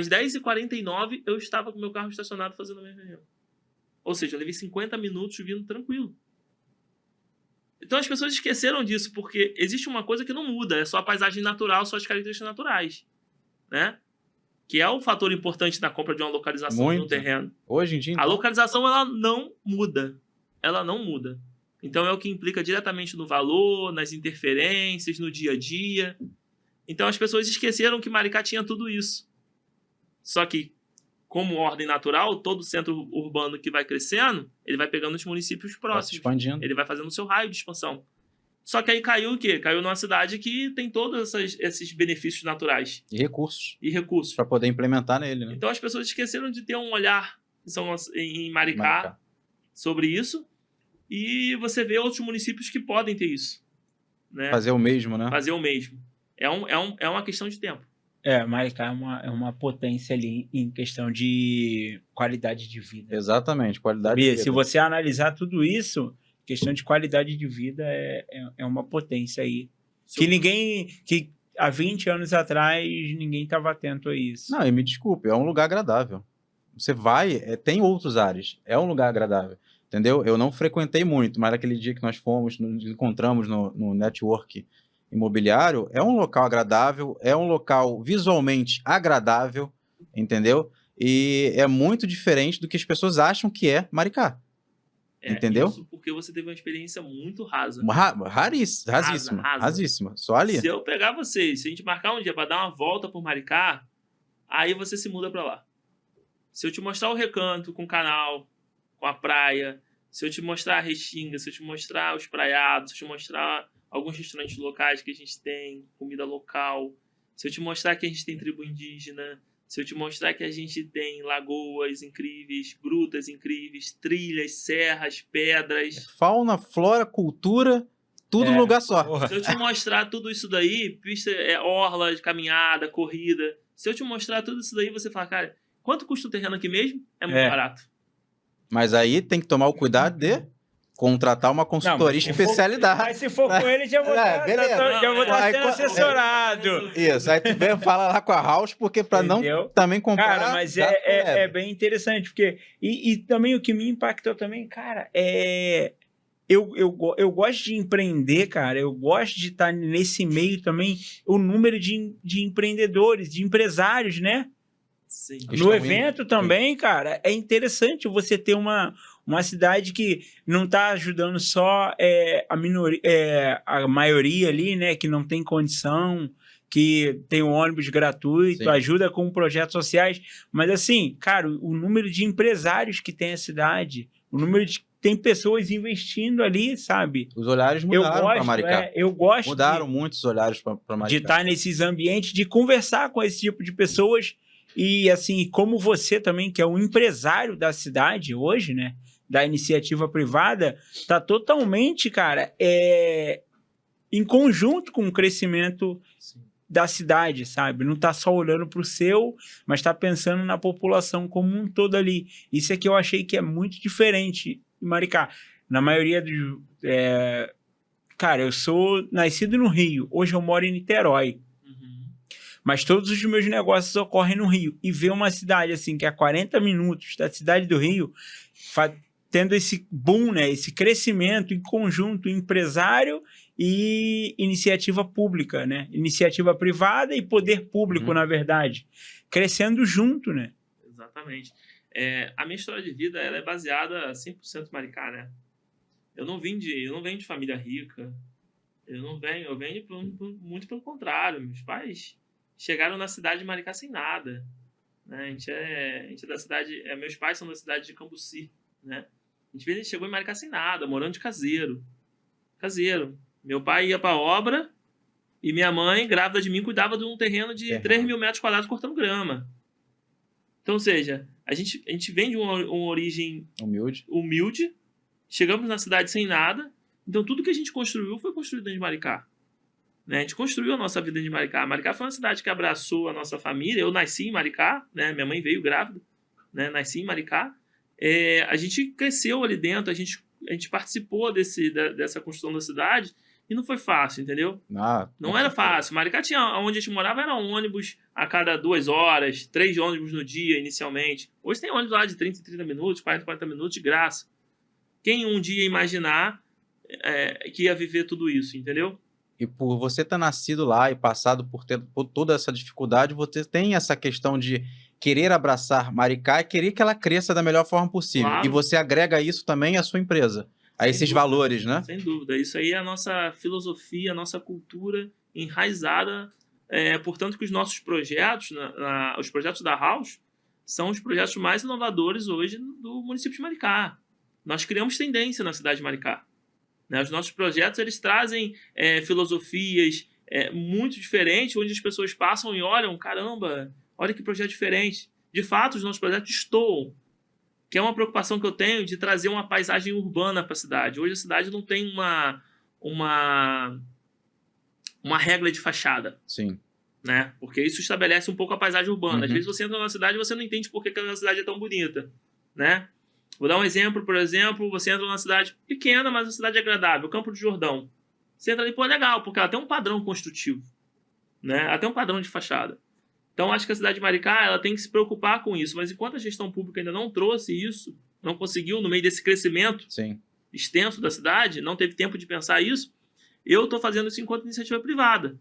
10h49, eu estava com meu carro estacionado fazendo a minha reunião. Ou seja, eu levei 50 minutos vindo tranquilo. Então as pessoas esqueceram disso, porque existe uma coisa que não muda, é só a paisagem natural, só as características naturais, né? Que é o fator importante na compra de uma localização no terreno. Hoje em dia, então... A localização, ela não muda. Ela não muda. Então é o que implica diretamente no valor, nas interferências, no dia a dia. Então as pessoas esqueceram que Maricá tinha tudo isso. Só que, como ordem natural, todo centro urbano que vai crescendo, ele vai pegando os municípios próximos. Vai expandindo. Ele vai fazendo o seu raio de expansão. Só que aí caiu o quê? Caiu numa cidade que tem todos esses benefícios naturais. E recursos. Para poder implementar nele, né? Então as pessoas esqueceram de ter um olhar em Maricá sobre isso. E você vê outros municípios que podem ter isso. Né? Fazer o mesmo, né? Fazer o mesmo. É uma questão de tempo. Maricá é uma potência ali em questão de qualidade de vida. Exatamente, qualidade de vida. Se você analisar tudo isso, questão de qualidade de vida é uma potência aí. Que há 20 anos atrás ninguém estava atento a isso. Não, e me desculpe, é um lugar agradável. Você vai, tem outros ares, é um lugar agradável, entendeu? Eu não frequentei muito, mas naquele dia que nós fomos, nos encontramos no network imobiliário, é um local agradável, é um local visualmente agradável, entendeu? E é muito diferente do que as pessoas acham que é Maricá. Entendeu? Isso porque você teve uma experiência muito rasa. Rasíssima. Só ali. Se eu pegar vocês, se a gente marcar um dia para dar uma volta por Maricá, aí você se muda para lá. Se eu te mostrar o Recanto com o canal, com a praia, se eu te mostrar a Restinga, se eu te mostrar os praiados, se eu te mostrar alguns restaurantes locais que a gente tem, comida local, se eu te mostrar que a gente tem tribo indígena, se eu te mostrar que a gente tem lagoas incríveis, grutas incríveis, trilhas, serras, pedras. Fauna, flora, cultura, tudo num lugar só. Porra. Se eu te mostrar tudo isso daí, pista, orla de caminhada, corrida. Se eu te mostrar tudo isso daí, você fala, cara, quanto custa o terreno aqui mesmo? É muito barato. Mas aí tem que tomar o cuidado de contratar uma consultoria especialidade. Mas se for com ele, já vou estar sendo assessorado. Isso, aí tu vem falar lá com a House, porque para não também comprar... Cara, mas é bem interessante, porque... E também o que me impactou também, cara, eu gosto de empreender, cara, eu gosto de estar nesse meio também, o número de empreendedores, de empresários, né? Sim. No evento também, cara, é interessante você ter uma cidade que não está ajudando só a maioria ali, né, que não tem condição, que tem um ônibus gratuito, ajuda com projetos sociais, mas assim, cara, o número de empresários que tem a cidade, o número de tem pessoas investindo ali, sabe? Os olhares mudaram para Maricá. Eu gosto. Mudaram muitos olhares para Maricá. De estar nesses ambientes, de conversar com esse tipo de pessoas. E assim, como você também, que é um empresário da cidade hoje, né? Da iniciativa privada, tá totalmente, cara, em conjunto com o crescimento da cidade, sabe? Não tá só olhando pro seu, mas tá pensando na população como um todo ali. Isso é que eu achei que é muito diferente em Maricá. Na maioria dos... Cara, eu sou nascido no Rio. Hoje eu moro em Niterói. Mas todos os meus negócios ocorrem no Rio. E ver uma cidade assim, que é a 40 minutos da cidade do Rio, tendo esse boom, né? Esse crescimento em conjunto empresário e iniciativa pública, né? Iniciativa privada e poder público, na verdade. Crescendo junto, né? Exatamente. A minha história de vida ela é baseada 100% Maricá, né? Eu não venho de família rica. Eu venho muito pelo contrário. Meus pais chegaram na cidade de Maricá sem nada, né? A gente é da cidade... meus pais são da cidade de Cambuci, né? A gente chegou em Maricá sem nada, morando de caseiro. Meu pai ia para obra e minha mãe, grávida de mim, cuidava de um terreno de 3 mil metros quadrados cortando grama. Então, ou seja, a gente vem de uma origem humilde, chegamos na cidade sem nada, então tudo que a gente construiu foi construído dentro de Maricá. Né? A gente construiu a nossa vida de Maricá. Maricá foi uma cidade que abraçou a nossa família. Eu nasci em Maricá, né? Minha mãe veio grávida, né? Nasci em Maricá. A gente cresceu ali dentro, a gente participou dessa construção da cidade e não foi fácil, entendeu? Não era fácil. Maricá tinha, onde a gente morava, era um ônibus a cada 2 horas, 3 ônibus no dia inicialmente. Hoje tem ônibus lá de 30 minutos, 40 minutos de graça. Quem um dia imaginar que ia viver tudo isso, entendeu? E por você ter nascido lá e passado por toda essa dificuldade, você tem essa questão de querer abraçar Maricá e querer que ela cresça da melhor forma possível. Claro. E você agrega isso também à sua empresa, a esses valores, né? Sem dúvida. Isso aí é a nossa filosofia, a nossa cultura enraizada. Portanto, que os nossos projetos, os projetos da House, são os projetos mais inovadores hoje do município de Maricá. Nós criamos tendência na cidade de Maricá. Os nossos projetos eles trazem filosofias muito diferentes, onde as pessoas passam e olham, caramba, olha que projeto diferente. De fato, os nossos projetos destoam, que é uma preocupação que eu tenho de trazer uma paisagem urbana para a cidade. Hoje a cidade não tem uma regra de fachada. Sim. né? Porque isso estabelece um pouco a paisagem urbana. Às Uhum. vezes você entra numa cidade e você não entende por que aquela cidade é tão bonita, né? Vou dar um exemplo, por exemplo, você entra numa cidade pequena, mas uma cidade agradável, Campo de Jordão. Você entra ali, pô, é legal, porque ela tem um padrão construtivo, né? Ela tem um padrão de fachada. Então, acho que a cidade de Maricá, ela tem que se preocupar com isso, mas enquanto a gestão pública ainda não trouxe isso, não conseguiu, no meio desse crescimento Sim. extenso da cidade, não teve tempo de pensar isso, eu estou fazendo isso enquanto iniciativa privada,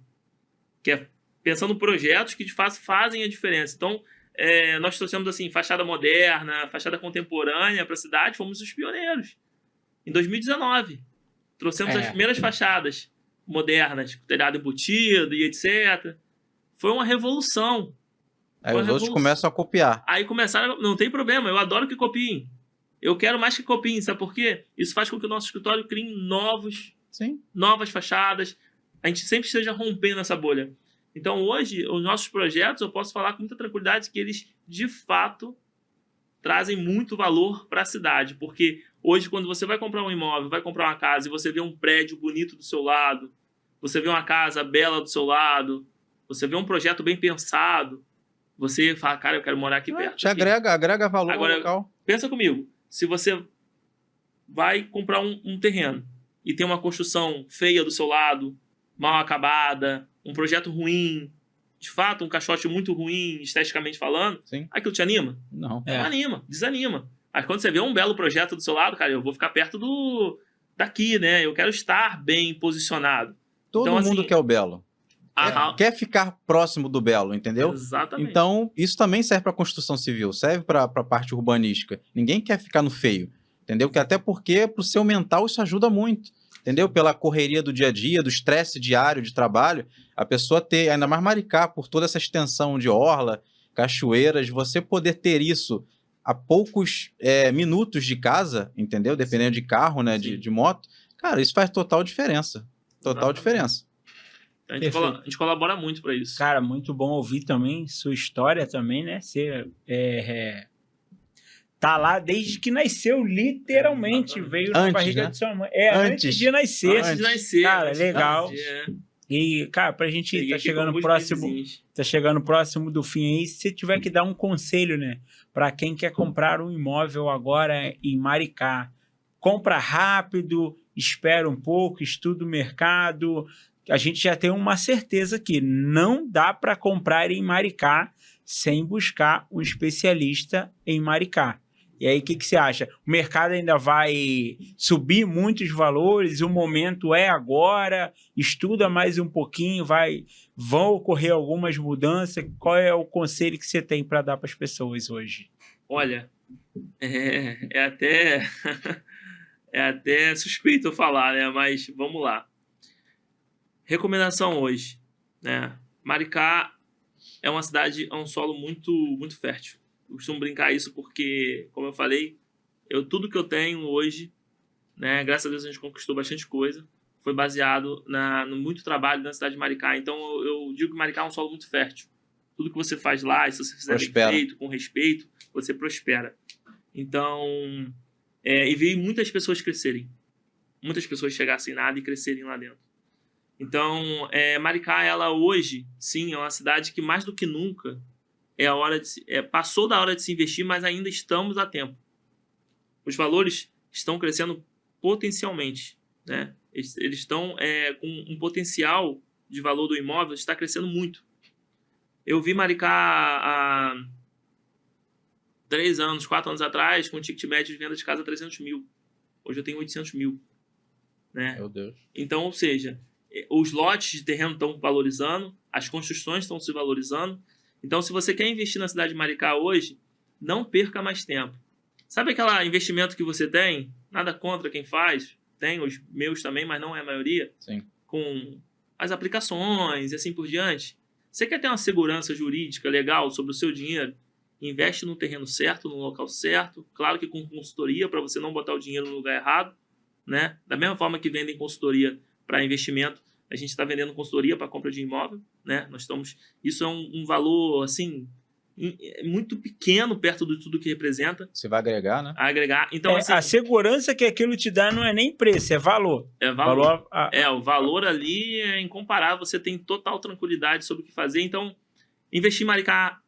que é pensando em projetos que de fato fazem a diferença. Então, nós trouxemos assim, fachada moderna, fachada contemporânea para a cidade, fomos os pioneiros. Em 2019, trouxemos as primeiras fachadas modernas, com telhado embutido e etc. Foi uma revolução. Aí os outros começam a copiar. Aí começaram, não tem problema, eu adoro que copiem. Eu quero mais que copiem, sabe por quê? Isso faz com que o nosso escritório crie novas fachadas. A gente sempre esteja rompendo essa bolha. Então, hoje, os nossos projetos, eu posso falar com muita tranquilidade que eles, de fato, trazem muito valor para a cidade. Porque hoje, quando você vai comprar um imóvel, vai comprar uma casa e você vê um prédio bonito do seu lado, você vê uma casa bela do seu lado, você vê um projeto bem pensado, você fala, cara, eu quero morar aqui perto. Te agrega valor Agora, ao local. Pensa comigo, se você vai comprar um terreno e tem uma construção feia do seu lado, mal acabada, um projeto ruim, de fato, um caixote muito ruim, esteticamente falando, Sim. aquilo te anima? Não. Não anima, desanima. Mas quando você vê um belo projeto do seu lado, cara, eu vou ficar perto daqui, né? Eu quero estar bem posicionado. Todo Então, mundo assim, quer o belo. Quer ficar próximo do belo, entendeu? Exatamente. Então, isso também serve para construção civil, serve para a parte urbanística. Ninguém quer ficar no feio, entendeu? Até porque para o seu mental isso ajuda muito, entendeu? Pela correria do dia a dia, do estresse diário de trabalho, a pessoa ter, ainda mais Maricá, por toda essa extensão de orla, cachoeiras, você poder ter isso a poucos minutos de casa, entendeu? Dependendo de carro, né, de moto, cara, isso faz total diferença. Total diferença. A gente colabora muito para isso. Cara, muito bom ouvir também sua história também, né? Você tá lá desde que nasceu, literalmente. Veio na barriga de sua mãe. Antes de nascer. Antes de nascer. Cara, legal. E, cara, pra gente tá chegando próximo do fim aí, se você tiver que dar um conselho, né? Pra quem quer comprar um imóvel agora em Maricá, compra rápido, espera um pouco, estuda o mercado. A gente já tem uma certeza que não dá para comprar em Maricá sem buscar um especialista em Maricá. E aí, o que você acha? O mercado ainda vai subir muitos valores? O momento é agora? Estuda mais um pouquinho? Vão ocorrer algumas mudanças? Qual é o conselho que você tem para dar para as pessoas hoje? Olha, é até suspeito eu falar, né? Mas vamos lá. Recomendação hoje, né? Maricá é uma cidade, é um solo muito, muito fértil. Eu costumo brincar isso porque, como eu falei, tudo que eu tenho hoje, né? Graças a Deus a gente conquistou bastante coisa. Foi baseado no muito trabalho na cidade de Maricá. Então eu digo que Maricá é um solo muito fértil. Tudo que você faz lá, e se você fizer bem feito, com respeito, você prospera. Então, e vi muitas pessoas crescerem. Muitas pessoas chegassem nada e crescerem lá dentro. Então, Maricá, ela hoje, sim, é uma cidade que mais do que nunca passou da hora de se investir, mas ainda estamos a tempo. Os valores estão crescendo potencialmente, né? Eles estão com um potencial de valor do imóvel, está crescendo muito. Eu vi Maricá há 3 anos, 4 anos atrás, com um ticket médio de venda de casa 300 mil. Hoje eu tenho 800 mil. Né? Meu Deus. Então, ou seja, os lotes de terreno estão valorizando, as construções estão se valorizando. Então, se você quer investir na cidade de Maricá hoje, não perca mais tempo. Sabe aquele investimento que você tem? Nada contra quem faz. Tem os meus também, mas não é a maioria. Sim. Com as aplicações e assim por diante. Você quer ter uma segurança jurídica legal sobre o seu dinheiro? Investe no terreno certo, no local certo. Claro que com consultoria, para você não botar o dinheiro no lugar errado. Né? Da mesma forma que vendem consultoria para investimento, a gente está vendendo consultoria para compra de imóvel, né? Isso é um valor assim é muito pequeno perto de tudo que representa. Você vai agregar, né? Agregar. Então, assim, A segurança que aquilo te dá não é nem preço, é valor. é valor. Valor O valor ali é incomparável. Você tem total tranquilidade sobre o que fazer. Então, investir em Maricá,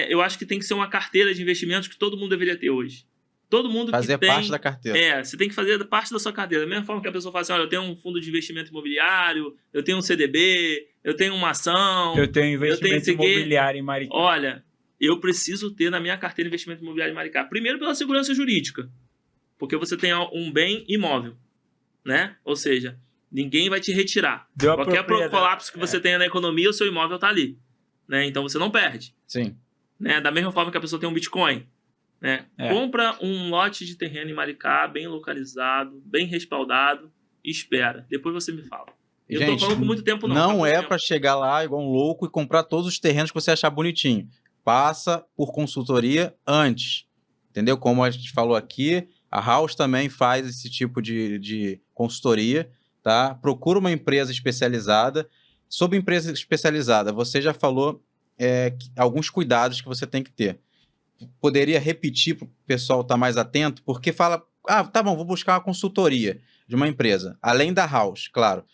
eu acho que tem que ser uma carteira de investimentos que todo mundo deveria ter hoje. Todo mundo Fazer que tem... parte da carteira. Você tem que fazer parte da sua carteira. Da mesma forma que a pessoa fala assim, olha, eu tenho um fundo de investimento imobiliário, eu tenho um CDB, eu tenho uma ação... Eu tenho investimento isso aqui. imobiliário em Maricá. Olha, eu preciso ter na minha carteira investimento imobiliário em Maricá. Primeiro pela segurança jurídica, porque você tem um bem imóvel, né? Ou seja, ninguém vai te retirar. Deu a Qualquer propriedade. colapso que você tenha na economia, o seu imóvel está ali, né? Então você não perde. Sim. Né? Da mesma forma que a pessoa tem um Bitcoin, né? Compra um lote de terreno em Maricá, bem localizado, bem respaldado, e espera. Depois você me fala. Eu Gente, tô falando com muito tempo, não. Não tá muito é tempo. para chegar lá igual um louco e comprar todos os terrenos que você achar bonitinho. Passa por consultoria antes. Entendeu? Como a gente falou aqui, a House também faz esse tipo de consultoria, tá? Procura uma empresa especializada. Sobre empresa especializada, você já falou alguns cuidados que você tem que ter. Poderia repetir para o pessoal estar mais atento, porque fala, tá bom, vou buscar uma consultoria de uma empresa, além da House, claro.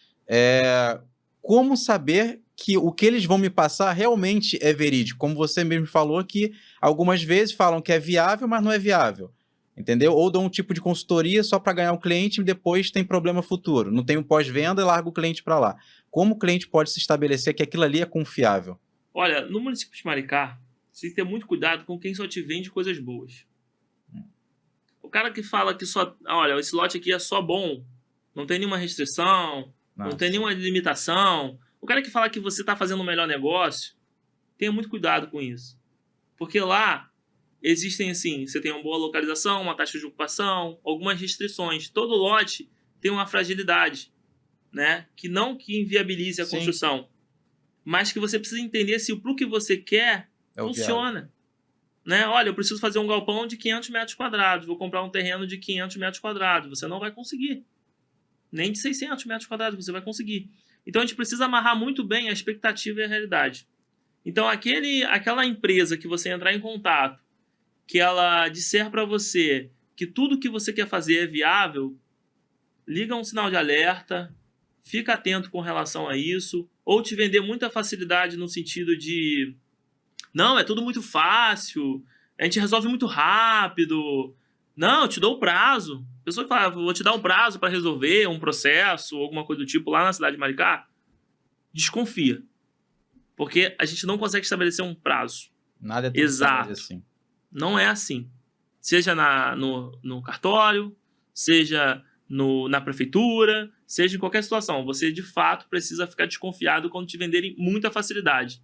Como saber que o que eles vão me passar realmente é verídico? Como você mesmo falou que algumas vezes falam que é viável, mas não é viável. Entendeu? Ou dão um tipo de consultoria só para ganhar o cliente e depois tem problema futuro. Não tem um pós-venda e larga o cliente para lá. Como o cliente pode se estabelecer que aquilo ali é confiável? Olha, no município de Maricá, você tem que ter muito cuidado com quem só te vende coisas boas. O cara que fala que olha, esse lote aqui é só bom, não tem nenhuma restrição, não tem nenhuma limitação. O cara que fala que você está fazendo o melhor negócio, tenha muito cuidado com isso. Porque lá existem, assim, você tem uma boa localização, uma taxa de ocupação, algumas restrições. Todo lote tem uma fragilidade, né? Que inviabilize a construção, mas que você precisa entender se pro que você quer funciona. Né? Olha, eu preciso fazer um galpão de 500 metros quadrados, vou comprar um terreno de 500 metros quadrados. Você não vai conseguir. Nem de 600 metros quadrados você vai conseguir. Então, a gente precisa amarrar muito bem a expectativa e a realidade. Então, aquela empresa que você entrar em contato, que ela disser para você que tudo que você quer fazer é viável, liga um sinal de alerta, fica atento com relação a isso, ou te vender muita facilidade no sentido de não, é tudo muito fácil, a gente resolve muito rápido, não, eu te dou o prazo. A pessoa que fala, vou te dar um prazo para resolver um processo, ou alguma coisa do tipo lá na cidade de Maricá, desconfia. Porque a gente não consegue estabelecer um prazo. Nada é tão exato. Assim. Não é assim. Seja no cartório, seja na prefeitura, seja em qualquer situação. Você, de fato, precisa ficar desconfiado quando te venderem muita facilidade.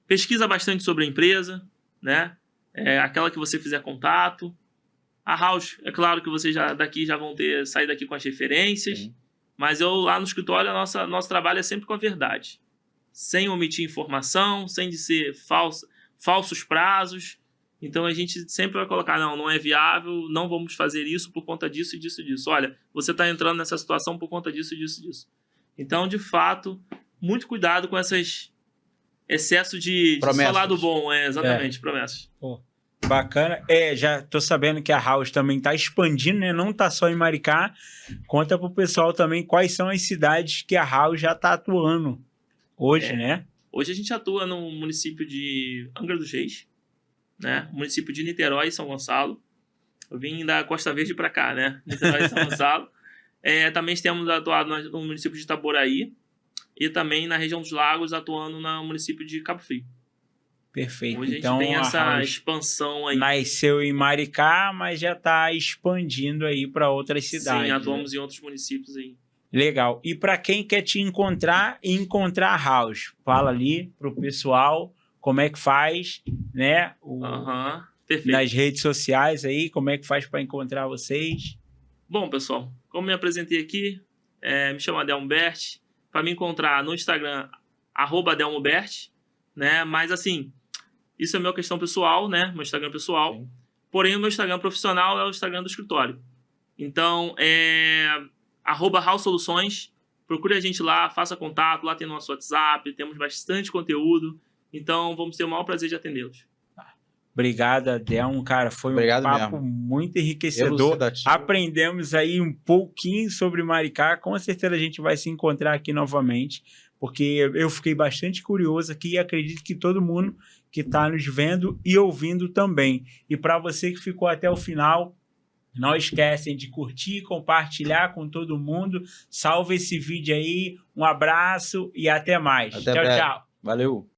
Pesquisa bastante sobre a empresa, né? Aquela que você fizer contato. A House, é claro que vocês daqui já vão sair daqui com as referências. Sim. Mas lá no escritório, nosso trabalho é sempre com a verdade. Sem omitir informação, sem ser falsos prazos. Então, a gente sempre vai colocar, não é viável, não vamos fazer isso por conta disso e disso e disso. Olha, você está entrando nessa situação por conta disso e disso e disso. Então, de fato, muito cuidado com esses excessos de só lado bom. Exatamente, promessas. Pô, bacana. Já tô sabendo que a House também está expandindo, né? Não está só em Maricá. Conta pro pessoal também quais são as cidades que a House já está atuando hoje, né? Hoje a gente atua no município de Angra dos Reis, né? Município de Niterói e São Gonçalo. Eu vim da Costa Verde para cá, né? Niterói e São Gonçalo. Também temos atuado no município de Itaboraí e também na região dos Lagos, atuando no município de Cabo Frio. Perfeito. Hoje então, a gente tem essa expansão aí. Nasceu em Maricá, mas já está expandindo aí para outras cidades. Sim, atuamos em outros municípios aí. Legal. E para quem quer te encontrar e encontrar a House, fala ali pro pessoal como é que faz, né? Perfeito. Nas redes sociais aí, como é que faz para encontrar vocês? Bom, pessoal, como me apresentei aqui, me chamo Adelmo Berti. Para me encontrar no Instagram, @AdelmoBerti, né? Mas assim, isso é minha questão pessoal, né? Meu Instagram pessoal. Sim. Porém, o meu Instagram profissional é o Instagram do escritório. Então, @House Soluções. Procure a gente lá, faça contato. Lá tem nosso WhatsApp, temos bastante conteúdo. Então, vamos ter o maior prazer de atendê-los. Obrigado, Adelmo, cara, foi Obrigado um papo mesmo. muito enriquecedor. Elucidativo. Aprendemos aí um pouquinho sobre Maricá. Com certeza a gente vai se encontrar aqui novamente, porque eu fiquei bastante curioso aqui e acredito que todo mundo que está nos vendo e ouvindo também. E para você que ficou até o final, não esquecem de curtir, compartilhar com todo mundo. Salve esse vídeo aí, um abraço e até mais. Até Tchau, breve. tchau. Valeu.